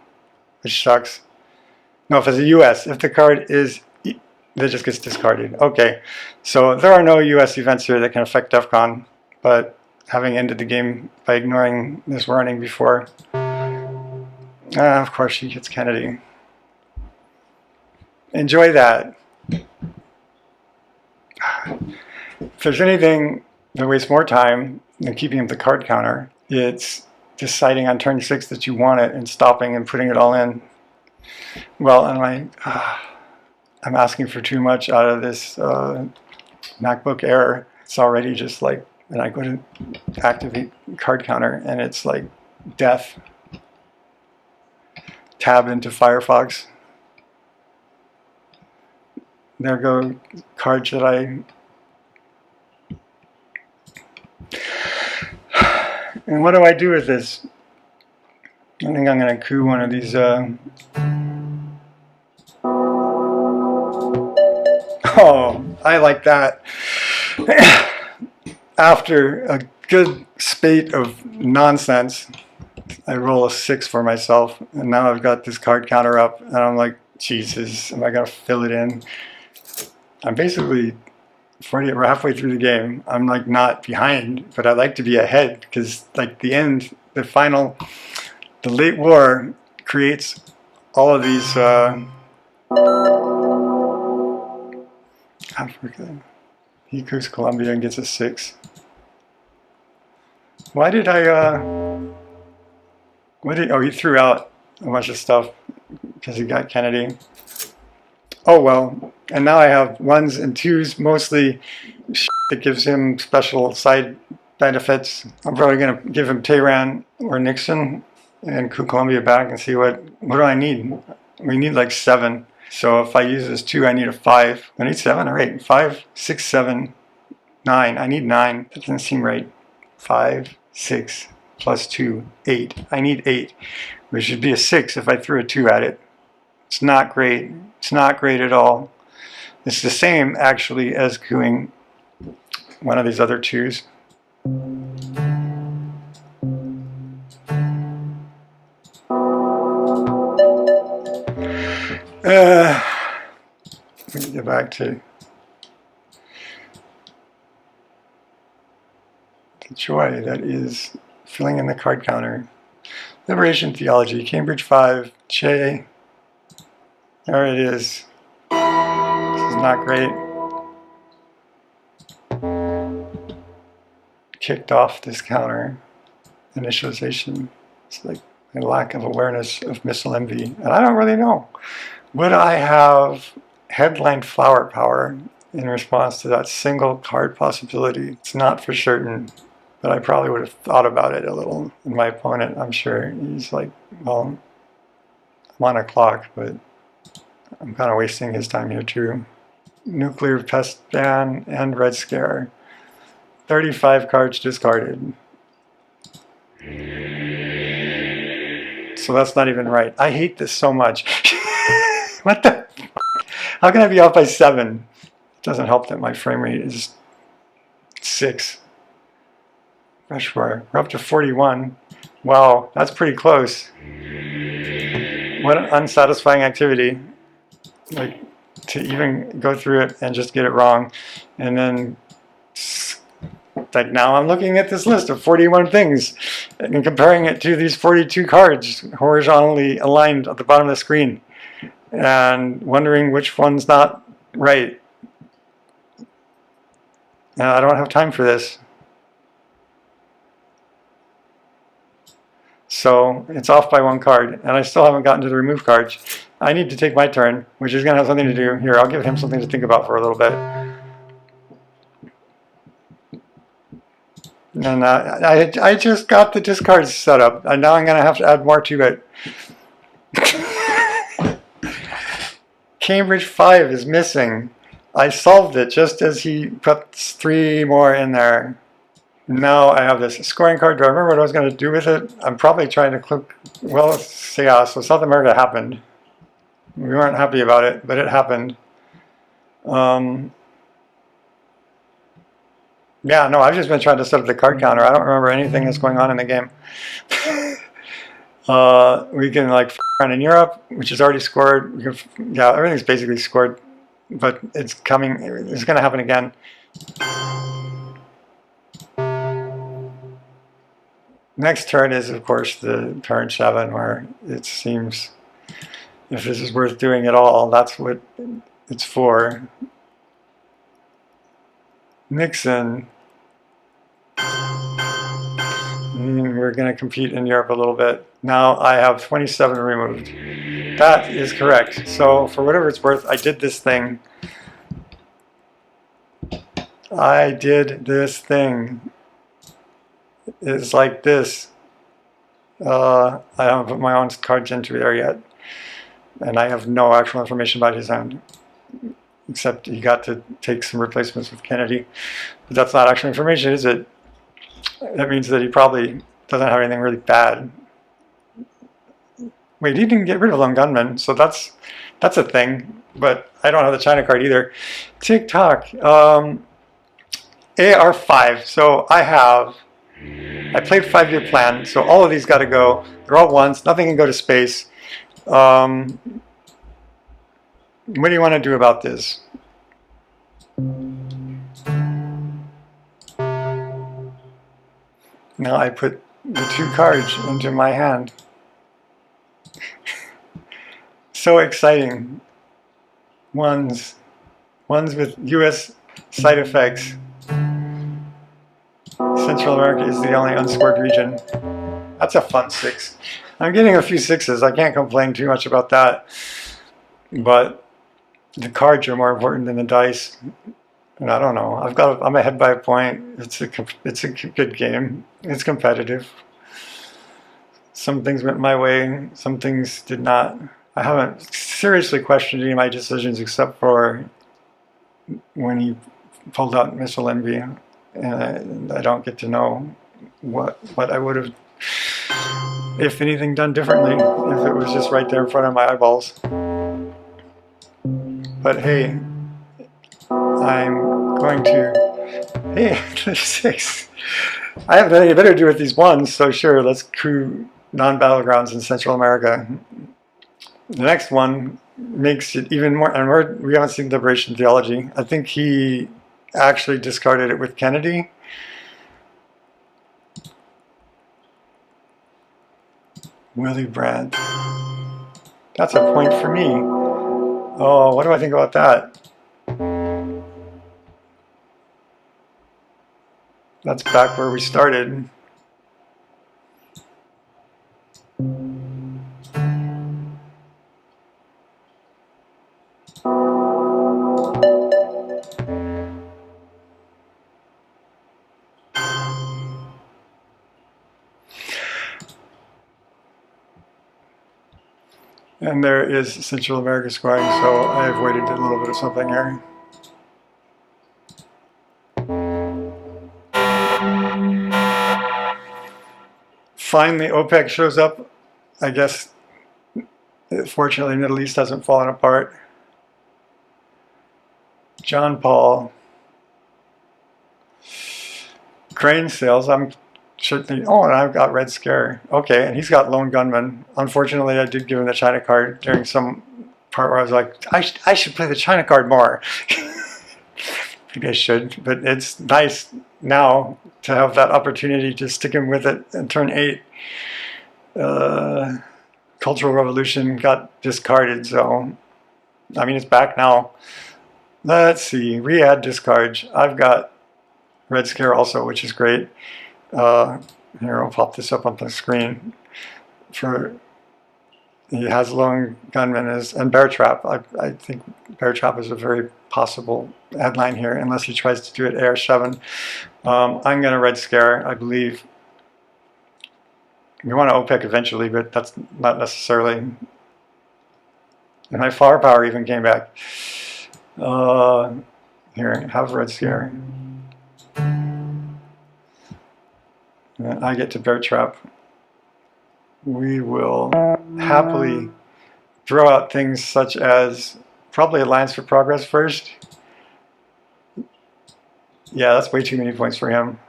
which sucks. No, if it's a US, if the card is, it just gets discarded. Okay, so there are no US events here that can affect DEFCON, but having ended the game by ignoring this warning before, of course she hits Kennedy. Enjoy that. If there's anything that wastes more time than keeping up the card counter, it's deciding on turn 6 that you want it and stopping and putting it all in. Well, and I'm asking for too much out of this MacBook Air. It's already just like, and I go to activate card counter and it's like death. Tab into Firefox. There go cards that I... And what do I do with this? I think I'm going to coup one of these... Oh, I like that. After a good spate of nonsense, I roll a 6 for myself, and now I've got this card counter up, and I'm like, Jesus, am I going to fill it in? I'm basically we're halfway through the game. I'm like not behind, but I like to be ahead, because like the end, the late war creates all of these Africa. He goes Colombia and gets a 6. Why did I oh, he threw out a bunch of stuff because he got Kennedy. Oh well, and now I have 1s and 2s, mostly that gives him special side benefits. I'm probably going to give him Tehran or Nixon and coup Colombia back and see what do I need? We need like 7. So if I use this 2, I need a 5. I need 7 or 8. 5, 6, 7, 9. I need 9. That doesn't seem right. 5, 6, plus 2, 8. I need 8, which should be a 6 if I threw a 2 at it. It's not great. It's not great at all. It's the same, actually, as coupping one of these other 2s. Let me get back to the joy that is filling in the card counter. Liberation Theology, Cambridge 5, Che. There it is. This is not great. Kicked off this counter. Initialization. It's like a lack of awareness of missile envy. And I don't really know. Would I have headline flower power in response to that single card possibility? It's not for certain, but I probably would have thought about it a little. And my opponent, I'm sure, he's like, well, I'm on a clock, but I'm kind of wasting his time here too. Nuclear Pest Ban and Red Scare. 35 cards discarded. So that's not even right. I hate this so much. What the? How can I be off by 7? It doesn't help that my frame rate is 6. Fresh war. We're up to 41. Wow, that's pretty close. What an unsatisfying activity. Like, to even go through it and just get it wrong. And then, like, now I'm looking at this list of 41 things and comparing it to these 42 cards horizontally aligned at the bottom of the screen. And wondering which one's not right. Now, I don't have time for this. So it's off by 1 card, and I still haven't gotten to the remove cards. I need to take my turn, which is going to have something to do. Here, I'll give him something to think about for a little bit. And I just got the discards set up, and now I'm going to have to add more to it. Cambridge 5 is missing. I solved it just as he put 3 more in there. Now I have this scoring card. Do I remember what I was going to do with it? I'm probably trying to click. Well, yeah, so South America happened. We weren't happy about it, but it happened. Yeah, no, I've just been trying to set up the card counter. I don't remember anything that's going on in the game. We can like around in Europe, which is already scored. We can, yeah, everything's basically scored, but it's coming. It's going to happen again. Next turn is, of course, the turn 7, where it seems if this is worth doing at all, that's what it's for. Nixon. We're going to compete in Europe a little bit. Now I have 27 removed. That is correct. So for whatever it's worth, I did this thing. I did this thing. It's like this. I haven't put my own cards into there yet. And I have no actual information about his hand. Except he got to take some replacements with Kennedy. But that's not actual information, is it? That means that he probably doesn't have anything really bad. Wait, he didn't get rid of Lone Gunman, so that's a thing. But I don't have the China card either. TikTok. AR5. So I played 5-year plan, so all of these got to go. They're all ones. Nothing can go to space. What do you want to do about this? Now I put the 2 cards into my hand. So exciting. Ones with US side effects. Central America is the only unscored region. That's a fun 6. I'm getting a few 6s. I can't complain too much about that. But the cards are more important than the dice. And I don't know. I'm ahead by a point. It's a good game. It's competitive. Some things went my way. Some things did not. I haven't seriously questioned any of my decisions except for when he pulled out Missile Envy. And I don't get to know what I would have, if anything, done differently if it was just right there in front of my eyeballs. But hey, I'm going to, hey, 6. I haven't anything better to do with these ones, so sure, let's crew non-battlegrounds in Central America. The next one makes it even more, and we haven't seen Liberation Theology. I think he actually discarded it with Kennedy. Willy Brandt. That's a point for me. Oh, what do I think about that? That's back where we started. And there is Central America scoring, so I have waited a little bit of something here. Finally, OPEC shows up. I guess, fortunately, the Middle East hasn't fallen apart. John Paul. Crane sales. I'm certainly. Oh, and I've got Red Scare. Okay, and he's got Lone Gunman. Unfortunately, I did give him the China card during some part where I was like, I should play the China card more. Maybe I should, but it's nice now to have that opportunity to stick him with it and turn 8. Cultural Revolution got discarded, so I mean it's back now. Let's see, re-add discards. I've got Red Scare also, which is great. Here, I'll pop this up on the screen. He has Lone Gunman and Bear Trap. I think Bear Trap is a very possible headline here, unless he tries to do it AR7. I'm going to Red Scare, I believe. We want to OPEC eventually, but that's not necessarily. And my firepower even came back. Here, have Red Scare. And I get to Bear Trap. We will happily throw out things such as probably Alliance for Progress first. Yeah, that's way too many points for him.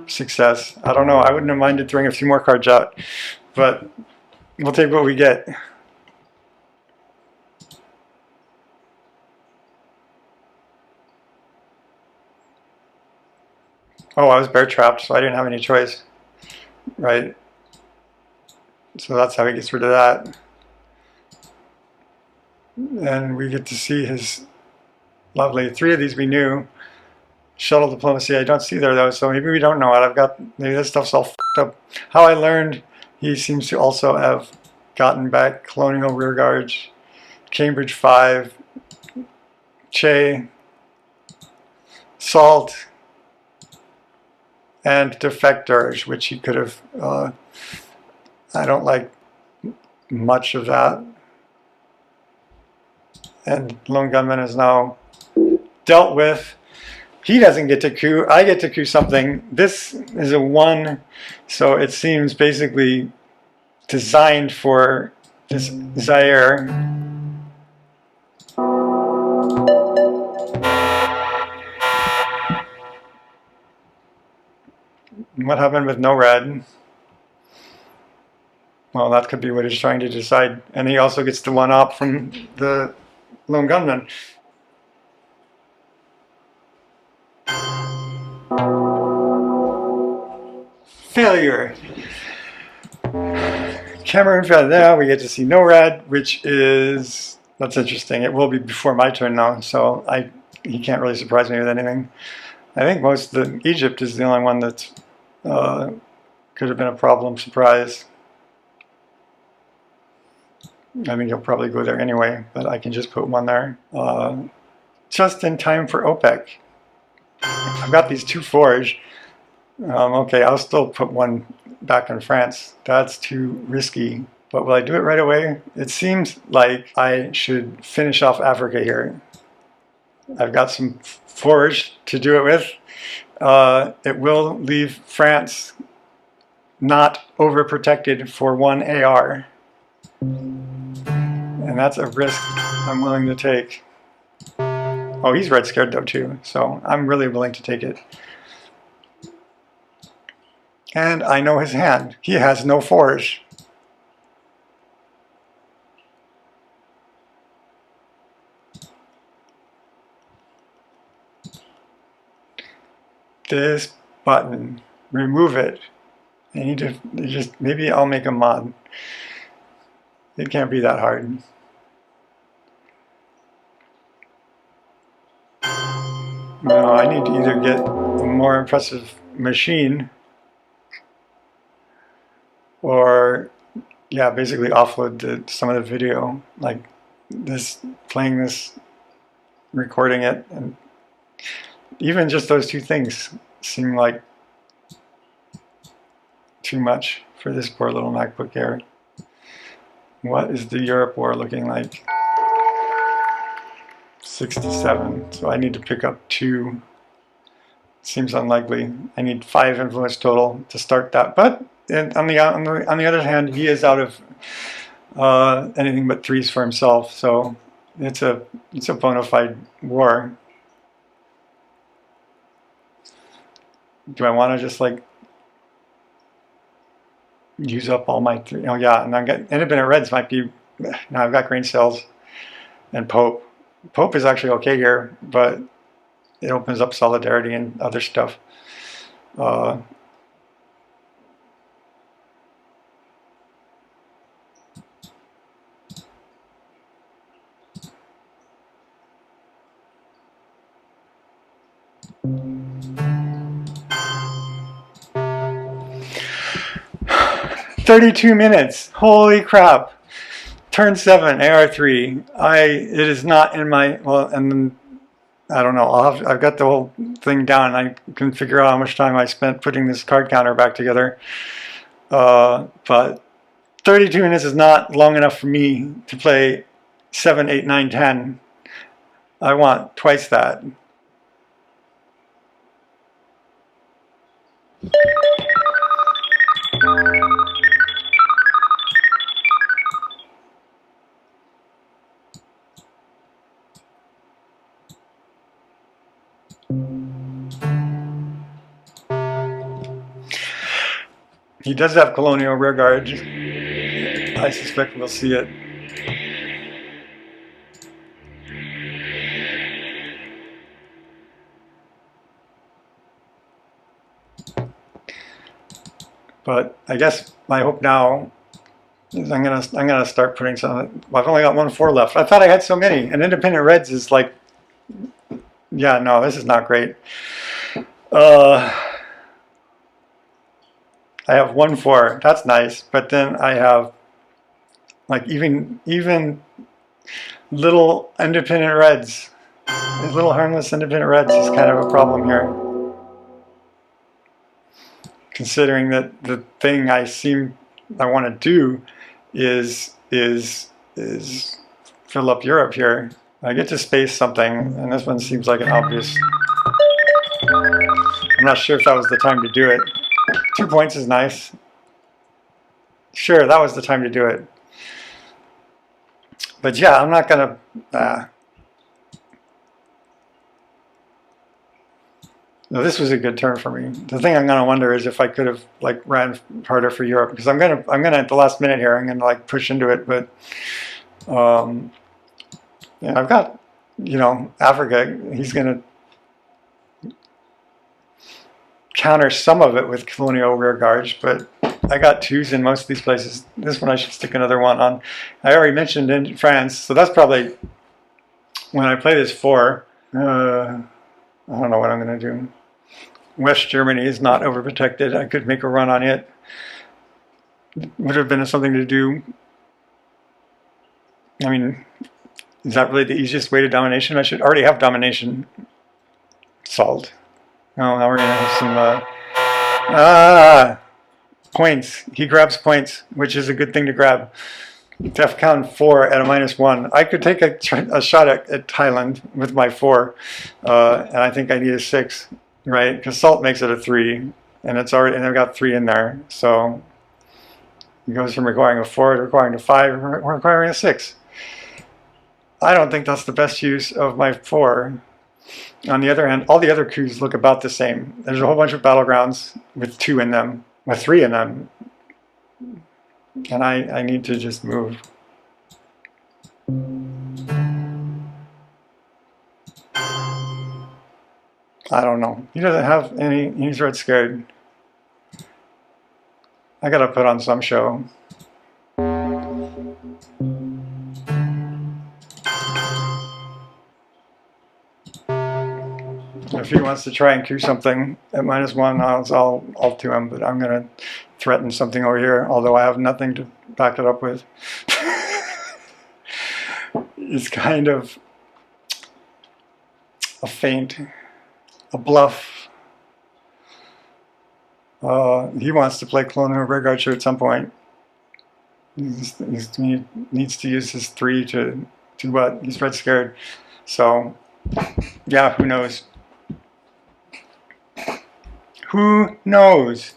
Success. I don't know. I wouldn't have minded throwing a few more cards out, but we'll take what we get. Oh, I was bear trapped, so I didn't have any choice. Right? So that's how he gets rid of that. And we get to see his Lovely. 3 of these we knew. Shuttle diplomacy, I don't see there though, so maybe we don't know it. Maybe this stuff's all f***ed up. How I learned, he seems to also have gotten back colonial rearguards, Cambridge 5, Che, Salt, and defectors, which he could have, I don't like much of that. And Lone Gunman is now dealt with. He doesn't get to coup, I get to coup something. This is a 1, so it seems basically designed for this Zaire. What happened with no red? Well, that could be what he's trying to decide. And he also gets the 1 up from the Lone Gunman. Failure. Cameroon failed. Now we get to see no red, which is, that's interesting. It will be before my turn now, so he can't really surprise me with anything. I think Egypt is the only one that could have been a problem surprise. I think he'll probably go there anyway, but I can just put 1 there. Just in time for OPEC. I've got these 2 forge. Okay, I'll still put 1 back in France. That's too risky. But will I do it right away? It seems like I should finish off Africa here. I've got some forge to do it with. It will leave France not overprotected for 1 AR. And that's a risk I'm willing to take. Oh, he's red scared though too, so I'm really willing to take it. And I know his hand. He has no forge. This button, remove it. I need to just, maybe I'll make a mod. It can't be that hard. No, I need to either get a more impressive machine or, yeah, basically offload some of the video, like this, playing this, recording it, and even just those 2 things seem like too much for this poor little MacBook Air. What is the Europe war looking like? 67, so I need to pick up 2. Seems unlikely. I need 5 influence total to start that, but on the other hand, he is out of anything but 3s for himself, so it's a bona fide war. Do I want to just like use up all my 3? Oh yeah, and I'm getting independent reds might be. Now I've got grain cells and Pope. Pope is actually okay here, but it opens up solidarity and other stuff. $32. Holy crap. Turn 7, AR3. It is not in my, well, and then, I don't know, I've got the whole thing down. I can figure out how much time I spent putting this card counter back together. But 32 minutes is not long enough for me to play 7, 8, 9, 10. I want twice that. He does have colonial rearguard. I suspect we'll see it. But I guess my hope now is I'm gonna start putting some. Well, I've only got 1 4 left. I thought I had so many. And independent reds is like Yeah, no, this is not great. I have 1-4. That's nice, but then I have like even little independent reds. Little harmless independent reds is kind of a problem here. Considering that the thing I want to do is fill up Europe here. I get to space something, and this one seems like an obvious. I'm not sure if that was the time to do it. 2 points is nice. Sure, that was the time to do it. But yeah, I'm not gonna. No, this was a good turn for me. The thing I'm gonna wonder is if I could have like ran harder for Europe, because I'm gonna at the last minute here I'm gonna like push into it, but yeah, I've got, you know, Africa. He's gonna counter some of it with colonial rearguards, but I got 2s in most of these places. This one I should stick another 1 on. I already mentioned in France, so that's probably when I play this 4. I don't know what I'm going to do. West Germany is not overprotected. I could make a run on it. Would have been something to do. I mean, is that really the easiest way to domination? I should already have domination solved. Oh, now we're going to have some points. He grabs points, which is a good thing to grab. DEFCON 4 at a -1. I could take a shot at Thailand with my 4, and I think I need a 6, right? Because Salt makes it a 3, and it's already, and I've got 3 in there. So it goes from requiring a 4 to requiring a 5, requiring a 6. I don't think that's the best use of my 4. On the other hand, all the other coups look about the same. There's a whole bunch of battlegrounds with 2 in them, with 3 in them. And I need to just move. I don't know. He doesn't have any, he's red scared. I gotta put on some show. If he wants to try and coup something at -1, I'll to him, but I'm gonna threaten something over here, although I have nothing to back it up with. It's kind of a feint, a bluff. He wants to play Colonial Rearguard at some point. He needs to use his 3 to what? He's red scared. So, yeah, who knows? Who knows?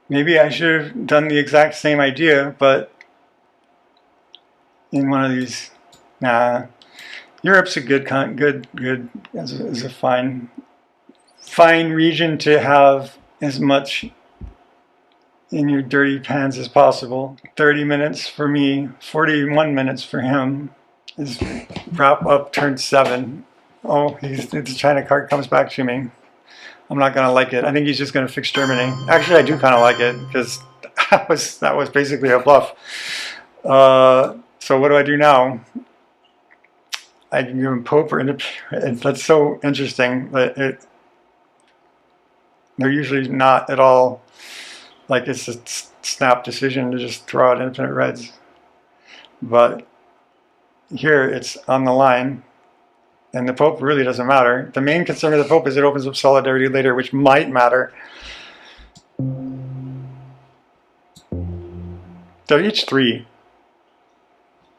Maybe I should have done the exact same idea, but in one of these, nah. Europe's a good is a fine region to have as much in your dirty pants as possible. 30 minutes for me, 41 minutes for him. His wrap up turn 7. Oh, the China card comes back to me. I'm not gonna like it. I think he's just gonna fix Germany. Actually, I do kind of like it because that was basically a bluff. So what do I do now? I can give him Pope or Independent. That's so interesting. They're usually not at all like it's a snap decision to just throw out Independent Reds. But here it's on the line. And the Pope really doesn't matter. The main concern of the Pope is it opens up solidarity later, which might matter. They're each 3.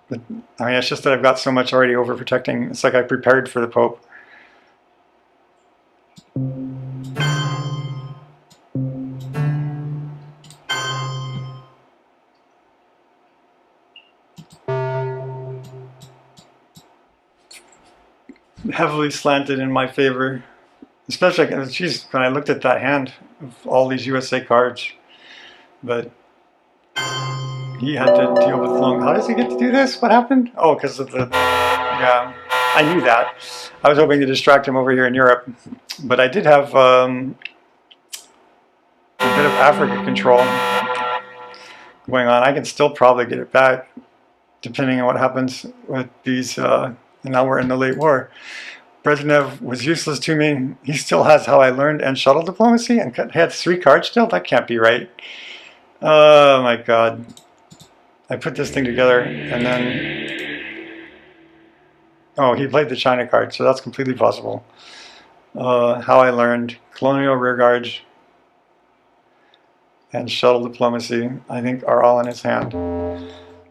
But, I mean, it's just that I've got so much already overprotecting. It's like I prepared for the Pope. Heavily slanted in my favor, especially when I looked at that hand of all these USA cards. But he had to deal with long. How does he get to do this? What happened? Oh, because of the. Yeah, I knew that. I was hoping to distract him over here in Europe, but I did have a bit of Africa control going on. I can still probably get it back, depending on what happens with these. and now we're in the late war. Brezhnev was useless to me. He still has How I Learned and Shuttle Diplomacy, and had 3 cards still? That can't be right. Oh my god. I put this thing together, and then... Oh, he played the China card, so that's completely possible. How I Learned, Colonial Rearguard, and Shuttle Diplomacy, I think, are all in his hand.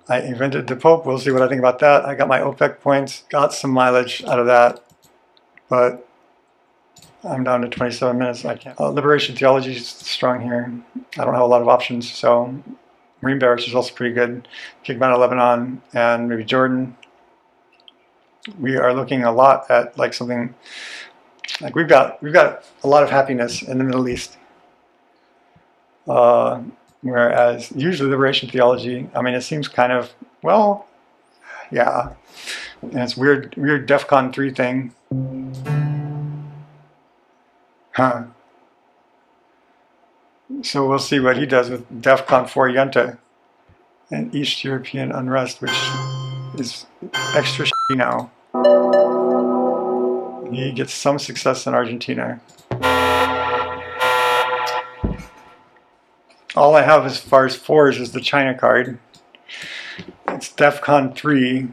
I invented the Pope. We'll see what I think about that. I got my OPEC points, got some mileage out of that, but I'm down to 27 minutes. I can't. Liberation Theology is strong here. I don't have a lot of options, so Marine Barracks is also pretty good. Kick out of Lebanon and maybe Jordan. We are looking a lot at like something like we've got a lot of happiness in the Middle East. Whereas usually Liberation Theology, I mean, it seems kind of, well, yeah, and it's weird DEFCON 3 thing. Huh. So we'll see what he does with DEFCON 4 Yunta and East European unrest, which is extra shitty now. He gets some success in Argentina. All I have as far as 4s is the China card. It's DEFCON 3.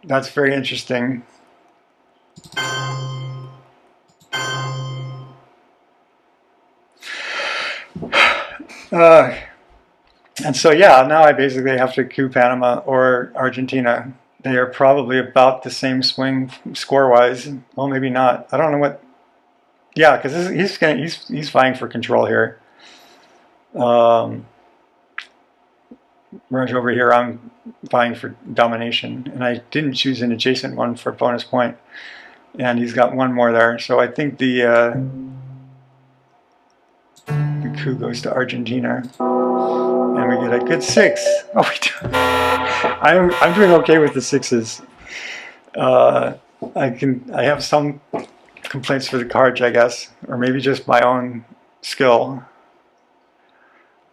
That's very interesting. And so yeah, now I basically have to coup Panama or Argentina. They are probably about the same swing score-wise. Well, maybe not. I don't know what. Yeah, because he's vying for control here. Whereas over here I'm vying for domination, and I didn't choose an adjacent one for bonus point, and he's got one more there. So I think the coup goes to Argentina, and we get a good 6. Oh, we do. I'm doing okay with the 6s. I have some complaints for the cards, I guess, or maybe just my own skill.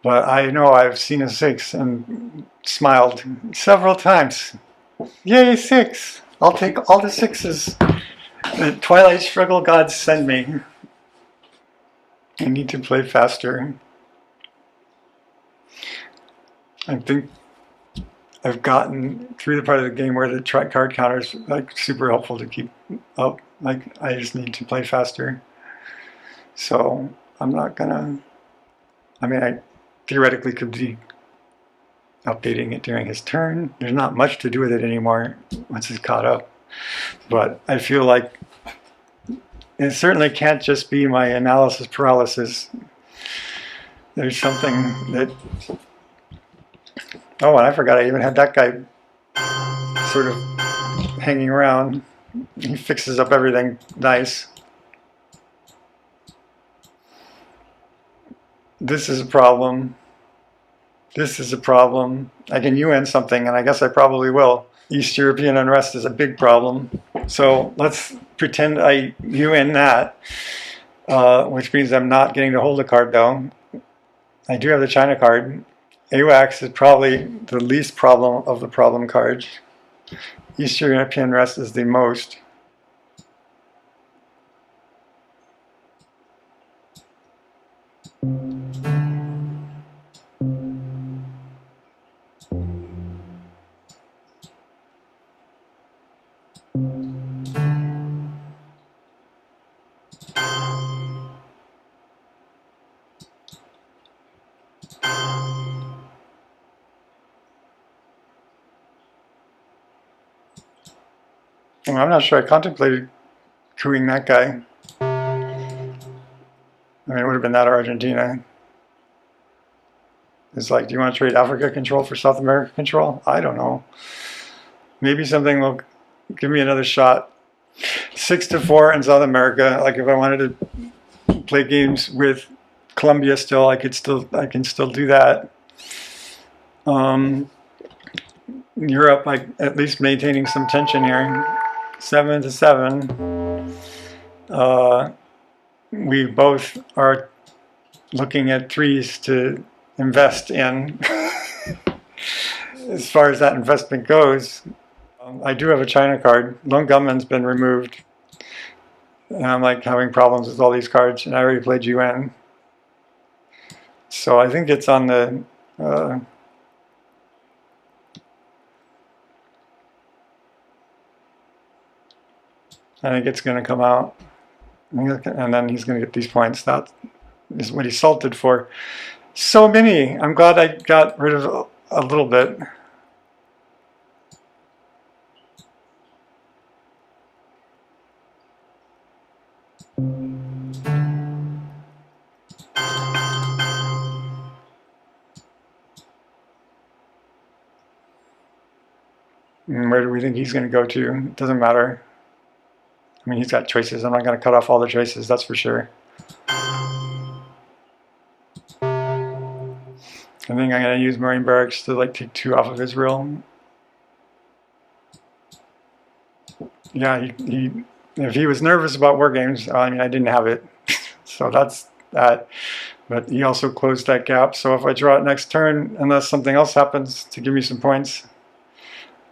But I know I've seen a 6 and smiled several times. Yay, 6! I'll take all the 6s. The Twilight Struggle gods send me. I need to play faster. I think I've gotten through the part of the game where the card counter is like super helpful to keep up. Like I just need to play faster. So I'm not gonna. I mean, I theoretically could be updating it during his turn. There's not much to do with it anymore once he's caught up. But I feel like it certainly can't just be my analysis paralysis. There's something that... Oh, and I forgot I even had that guy sort of hanging around. He fixes up everything nice. This is a problem. This is a problem. I can UN something, and I guess I probably will. East European unrest is a big problem. So let's pretend I UN that, which means I'm not getting to hold a card though. I do have the China card. AWACS is probably the least problem of the problem cards. East European unrest is the most. I'm not sure I contemplated cooing that guy. I mean, it would have been that or Argentina. It's like, do you want to trade Africa control for South America control? I don't know. Maybe something will give me another shot. 6-4 in South America. Like if I wanted to play games with Colombia still, I can still do that. Europe, like at least maintaining some tension here. 7-7. We both are looking at 3s to invest in. As far as that investment goes, I do have a China card. Lone Gunman's been removed. And I'm like having problems with all these cards, and I already played UN. So I think it's on the I think it's going to come out. And then he's going to get these points. That is what he salted for. So many. I'm glad I got rid of a little bit. And where do we think he's going to go to? It doesn't matter. I mean, he's got choices. I'm not going to cut off all the choices, that's for sure. I think I'm going to use Marine Barracks to like take 2 off of Israel. Yeah, if he was nervous about war games, I mean, I didn't have it. So that's that. But he also closed that gap. So if I draw it next turn, unless something else happens to give me some points,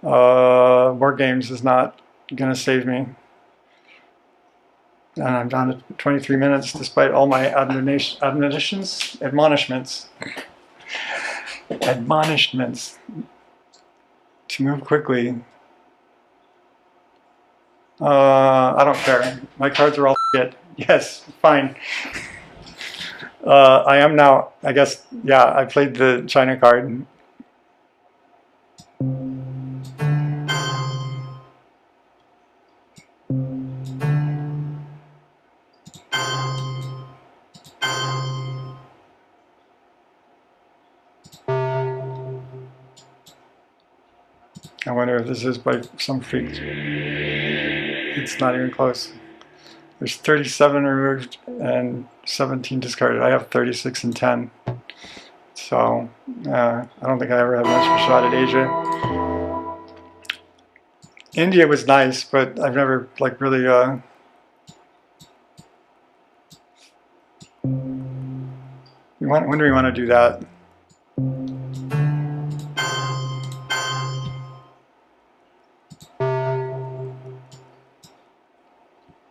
war games is not going to save me. And I'm down to 23 minutes despite all my admonishments to move quickly. I don't care. My cards are all shit. Yes, fine. I am now, I guess, yeah, I played the China card. I wonder if this is by some freak. It's not even close. There's 37 removed and 17 discarded. I have 36 and 10. So I don't think I ever had much of a shot at Asia. India was nice, but I've never like really when do we want to do that?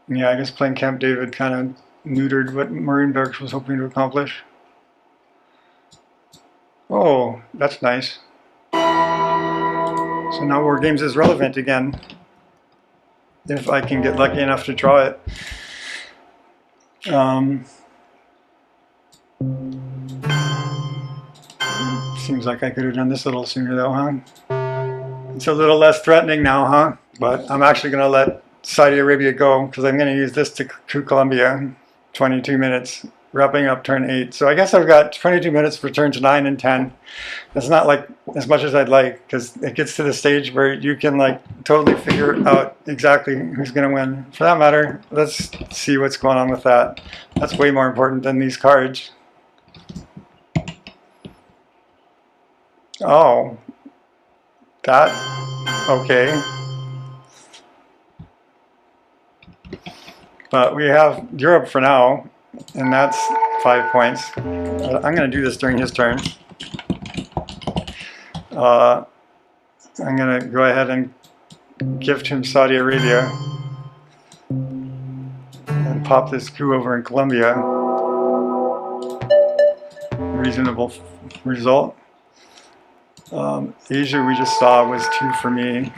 Yeah, I guess playing Camp David kind of neutered what Marine Barracks was hoping to accomplish. Oh, that's nice. So now War Games is relevant again. If I can get lucky enough to draw it. Seems like I could have done this a little sooner though, huh? It's a little less threatening now, huh? But I'm actually going to let Saudi Arabia go because I'm going to use this to coup Colombia. 22 minutes, wrapping up turn 8. So I guess I've got 22 minutes for turns 9 and 10. That's not like as much as I'd like because it gets to the stage where you can like totally figure out exactly who's going to win. For that matter, let's see what's going on with that. That's way more important than these cards. Oh, that, okay. But we have Europe for now, and that's 5 points. I'm going to do this during his turn. I'm going to go ahead and gift him Saudi Arabia and pop this coup over in Colombia. Reasonable result. Asia we just saw was 2 for me.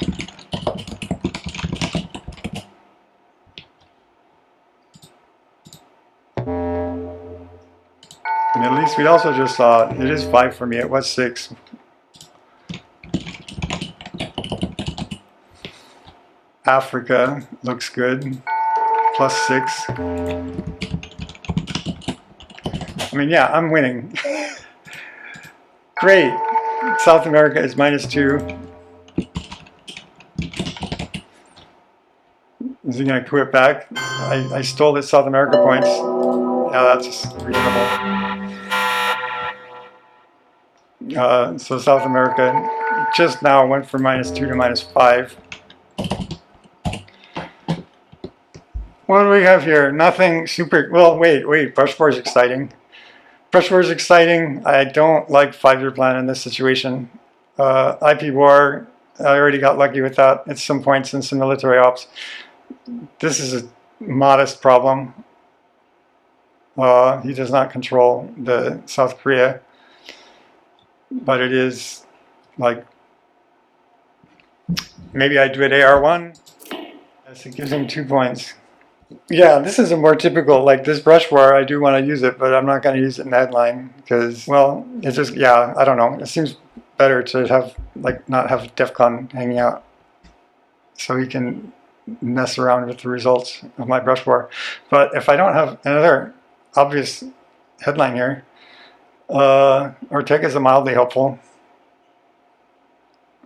Middle East we also just saw, it is 5 for me, it was 6. Africa looks good, +6. I mean, yeah, I'm winning. Great. South America is -2. Is he going to coup it back? I stole his South America points. Yeah, that's reasonable. So South America just now went from -2 to -5. What do we have here? Nothing super. Well, wait. Brush war is exciting. Brush war is exciting. I don't like 5-year plan in this situation. IP war I already got lucky with that. It's some points and some military ops. This is a modest problem. He does not control the South Korea, but it is like, maybe I do it AR1. Yes, it gives him 2 points. Yeah, this is a more typical, like this brush war, I do want to use it, but I'm not going to use it in the headline because, well, it's just, yeah, I don't know. It seems better to have, like, not have DEFCON hanging out so he can mess around with the results of my brush war. But if I don't have another obvious headline here, Ortega is mildly helpful.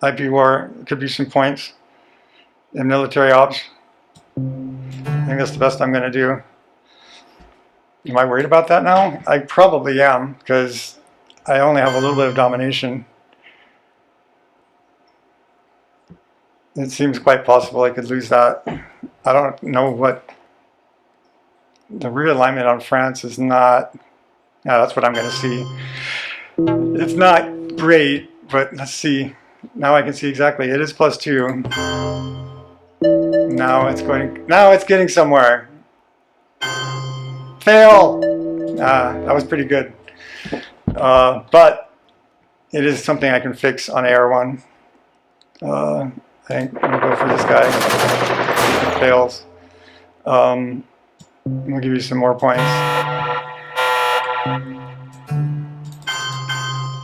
IP war could be some points. And military ops, I think that's the best I'm going to do. Am I worried about that now? I probably am, because I only have a little bit of domination. It seems quite possible I could lose that. I don't know what the realignment on France is not. Yeah, that's what I'm going to see. It's not great, but let's see. Now I can see exactly. It is +2. Now it's getting somewhere. Fail! That was pretty good. But it is something I can fix on AR1. I think I'm gonna go for this guy. It fails. We'll give you some more points.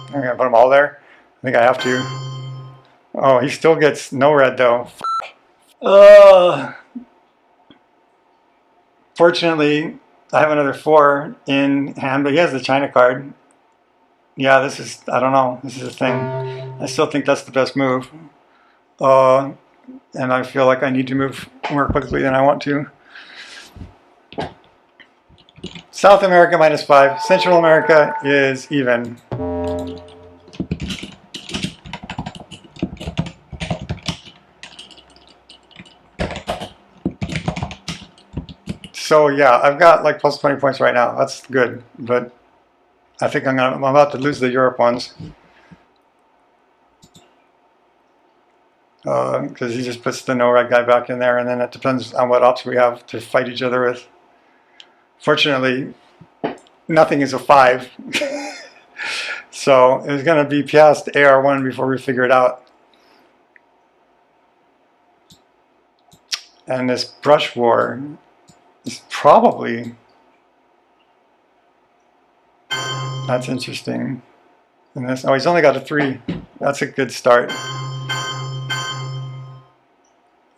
I'm gonna put them all there. I think I have to. Oh, he still gets no red though. Fortunately, I have another 4 in hand, but he has the China card. Yeah, this is, I don't know, this is a thing. I still think that's the best move. And I feel like I need to move more quickly than I want to. South America -5. Central America is even. So yeah, I've got like +20 points right now. That's good, but I think I'm about to lose the Europe ones. Because he just puts the no red guy back in there, and then it depends on what ops we have to fight each other with. Fortunately, nothing is a 5. So it's going to be past AR1 before we figure it out. And this brush war is probably, that's interesting. And this, oh, he's only got a 3. That's a good start.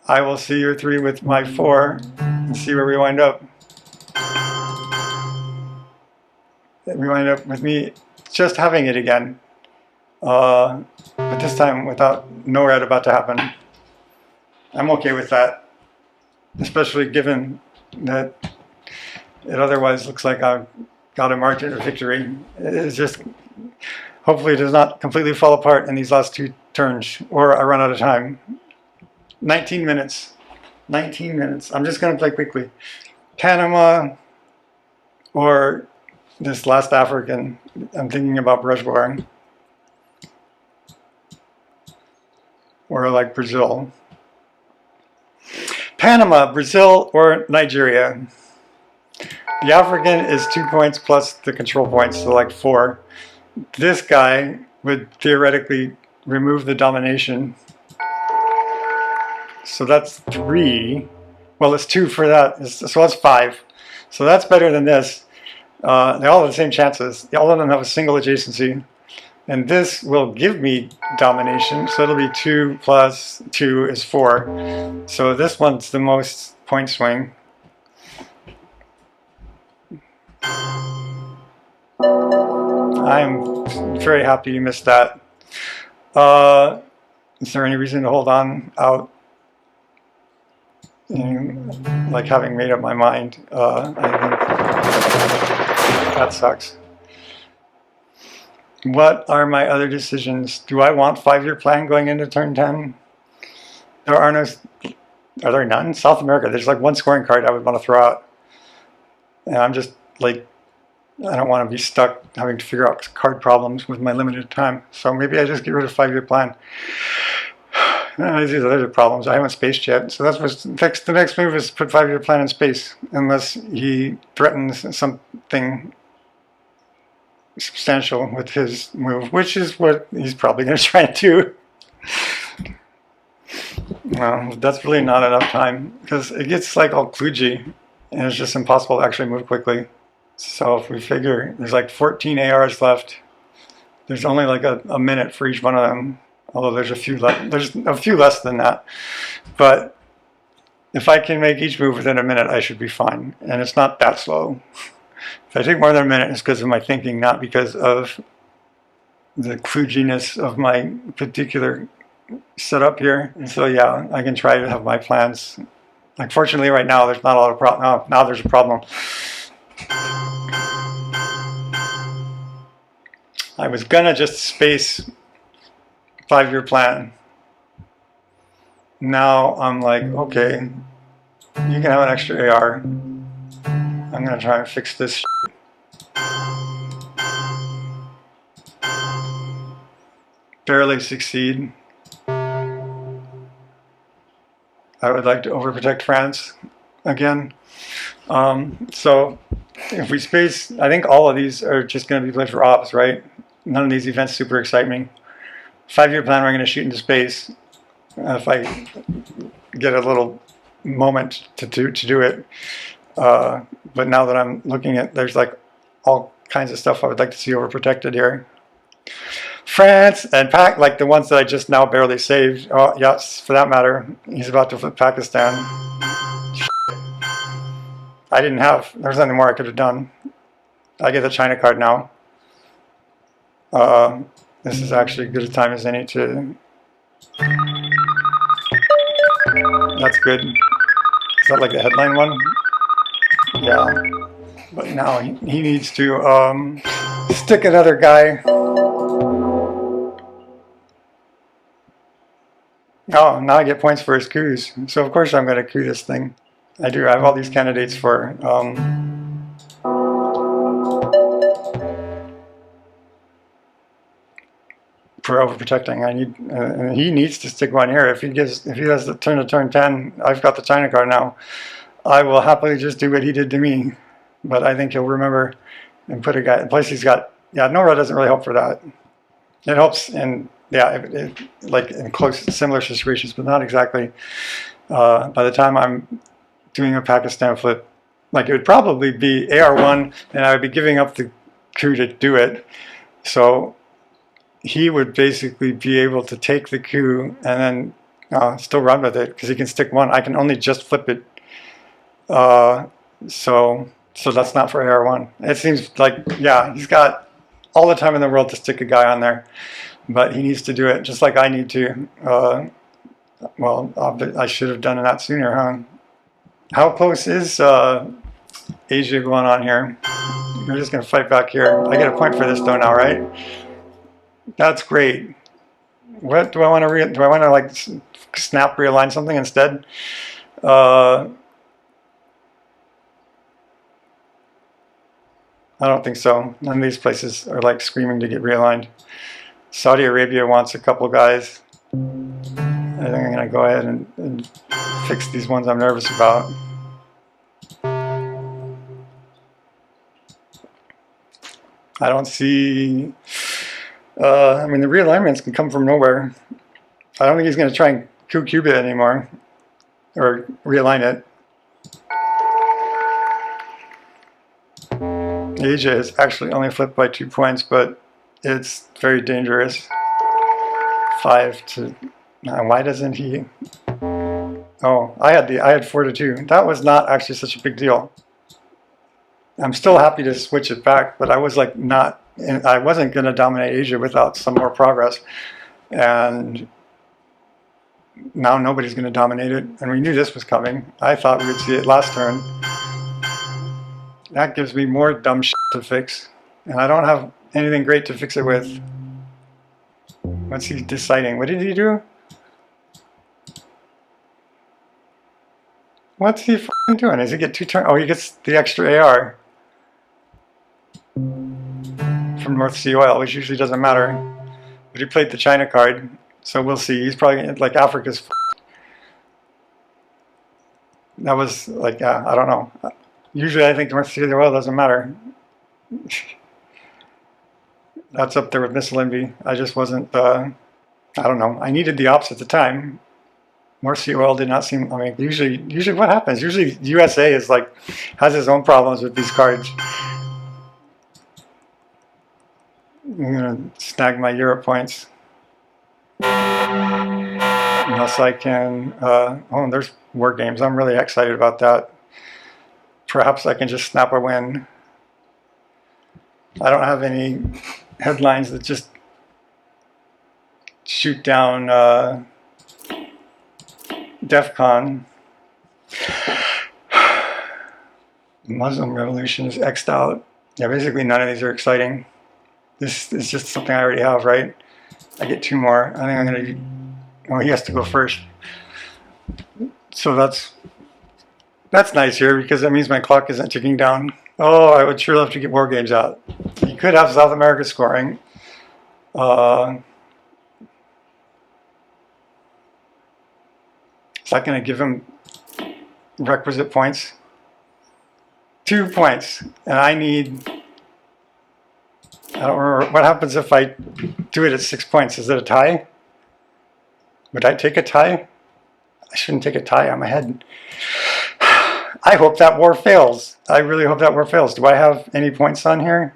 I will see your 3 with my 4 and see where we wind up. We wind up with me just having it again, but this time without no red about to happen. I'm okay with that, especially given that it otherwise looks like I've got a margin of victory. It's just, hopefully it does not completely fall apart in these last 2 turns, or I run out of time. 19 minutes. 19 minutes. I'm just going to play quickly. Panama or this last African. I'm thinking about brush warring. Or like Brazil. Panama, Brazil, or Nigeria. The African is 2 points plus the control points, so like 4. This guy would theoretically remove the domination. So that's 3. Well, it's 2 for that, so that's 5. So that's better than this. They all have the same chances. All of them have a single adjacency. And this will give me domination, so it'll be 2 plus 2 is 4. So this one's the most point swing. I'm very happy you missed that. Is there any reason to hold on out? Like having made up my mind, I think that sucks. What are my other decisions? Do I want 5-year plan going into turn 10? There are no, are there none? South America, there's like 1 scoring card I would want to throw out. And I'm just like, I don't want to be stuck having to figure out card problems with my limited time. So maybe I just get rid of 5-year plan. These are problems. I haven't spaced yet. So that's what's next. The next move is put 5-year plan in space, unless he threatens something substantial with his move, which is what he's probably going to try and do. Well, that's really not enough time because it gets like all kludgy and it's just impossible to actually move quickly. So if we figure there's like 14 ARs left, there's only like a minute for each one of them. Although there's a few less than that. But if I can make each move within a minute, I should be fine. And it's not that slow. If I take more than a minute, it's because of my thinking, not because of the kludginess of my particular setup here. And so yeah, I can try to have my plans. Like fortunately right now, there's not a lot of problem. Now there's a problem. I was gonna just space 5-year plan. Now I'm like, okay, you can have an extra AR. I'm gonna try and fix this shit. Barely succeed. I would like to overprotect France again. So if we space, I think all of these are just gonna be played for ops, right? None of these events super excite me. 5-year plan, we're going to shoot into space. If I get a little moment to do it. But now that I'm looking at, there's like all kinds of stuff I would like to see overprotected here. France and like the ones that I just now barely saved. Oh, yes, for that matter, he's about to flip Pakistan. I didn't have, there's nothing more I could have done. I get the China card now. This is actually as good a time as any to... That's good. Is that like the headline one? Yeah. But now he needs to stick another guy. Oh, now I get points for his coups. So of course I'm going to coup this thing. I do. I have all these candidates for... for overprotecting. I need, he needs to stick one here. If he does the turn to turn 10, I've got the China card now. I will happily just do what he did to me. But I think he'll remember and put a guy, plus he's got, yeah, Nora doesn't really help for that. It helps in, yeah, like in close, similar situations, but not exactly. By the time I'm doing a Pakistan flip, like it would probably be AR1 and I would be giving up the coup to do it. So he would basically be able to take the coup and then still run with it because he can stick one. I can only just flip it. So that's not for AR1. It seems like, yeah, he's got all the time in the world to stick a guy on there, but he needs to do it just like I need to. Well, I should have done that sooner, huh? How close is Asia going on here? We're just going to fight back here. I get a point for this though now, right? That's great. What do I want to do? I want to like snap realign something instead? I don't think so. None of these places are like screaming to get realigned. Saudi Arabia wants a couple guys. I think I'm going to go ahead and fix these ones I'm nervous about. I don't see... I mean, the realignments can come from nowhere. I don't think he's going to try and coup Cuba anymore. Or realign it. Asia is actually only flipped by 2 points, but it's very dangerous. 5 to... why doesn't he... Oh, I had 4 to 2. That was not actually such a big deal. I'm still happy to switch it back, but I was like not... I wasn't going to dominate Asia without some more progress. And now nobody's going to dominate it. And we knew this was coming. I thought we would see it last turn. That gives me more dumb shit to fix. And I don't have anything great to fix it with. What's he deciding? What did he do? What's he f***ing doing? Does he get 2 turns? Oh, he gets the extra AR. From North Sea Oil, which usually doesn't matter. But he played the China card. So we'll see. He's probably like Africa's. That was like, I don't know. Usually I think North Sea of the oil doesn't matter. That's up there with missile envy. I just wasn't, I don't know. I needed the ops at the time. North Sea oil did not seem, I mean, usually what happens? Usually USA is like, has its own problems with these cards. I'm gonna snag my Europe points. Unless I can, oh, there's war games. I'm really excited about that. Perhaps I can just snap a win. I don't have any headlines that just shoot down DEF CON. Muslim Revolution is X'd out. Yeah, basically none of these are exciting. This is just something I already have, right? I get 2 more. I think I'm going to... Oh, he has to go first. So that's nice here, because that means my clock isn't ticking down. Oh, I would sure love to get war games out. You could have South America scoring. Is that going to give him requisite points? 2 points. And I need... I don't remember. What happens if I do it at 6 points? Is it a tie? Would I take a tie? I shouldn't take a tie on my head. I hope that war fails. I really hope that war fails. Do I have any points on here?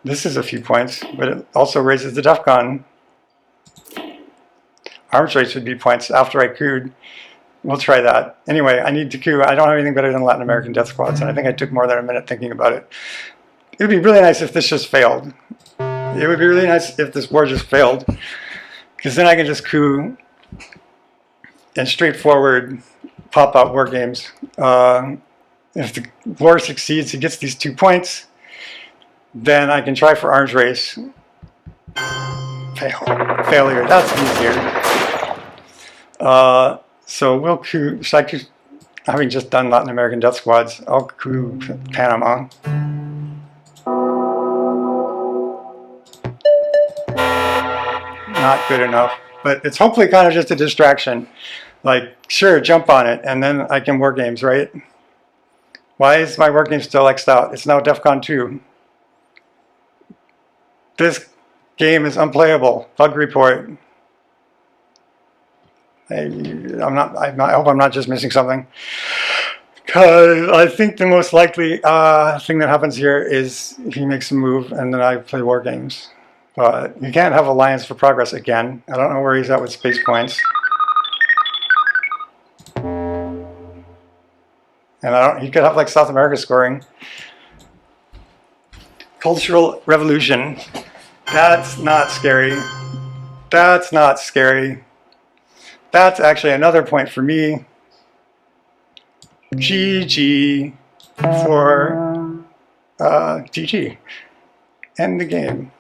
This is a few points, but it also raises the DEF CON. Arms race would be points after I cooed. We'll try that. Anyway, I need to coup. I don't have anything better than Latin American death squads, and I think I took more than a minute thinking about it. It would be really nice if this just failed. It would be really nice if this war just failed, because then I can just coup and straightforward pop out war games. If the war succeeds, he gets these 2 points, then I can try for arms race. Failure, that's easier. So we'll coup, having just done Latin American death squads, I'll coup Panama. Not good enough, but it's hopefully kind of just a distraction. Like, sure, jump on it, and then I can war games, right? Why is my war game still X'd out? It's now DEF CON 2. This game is unplayable. Bug report. I hope I'm not just missing something. Because I think the most likely thing that happens here is he makes a move, and then I play war games. But you can't have Alliance for Progress again. I don't know where he's at with space points. And he could have like South America scoring. Cultural Revolution. That's not scary. That's not scary. That's actually another point for me. GG for GG. End the game.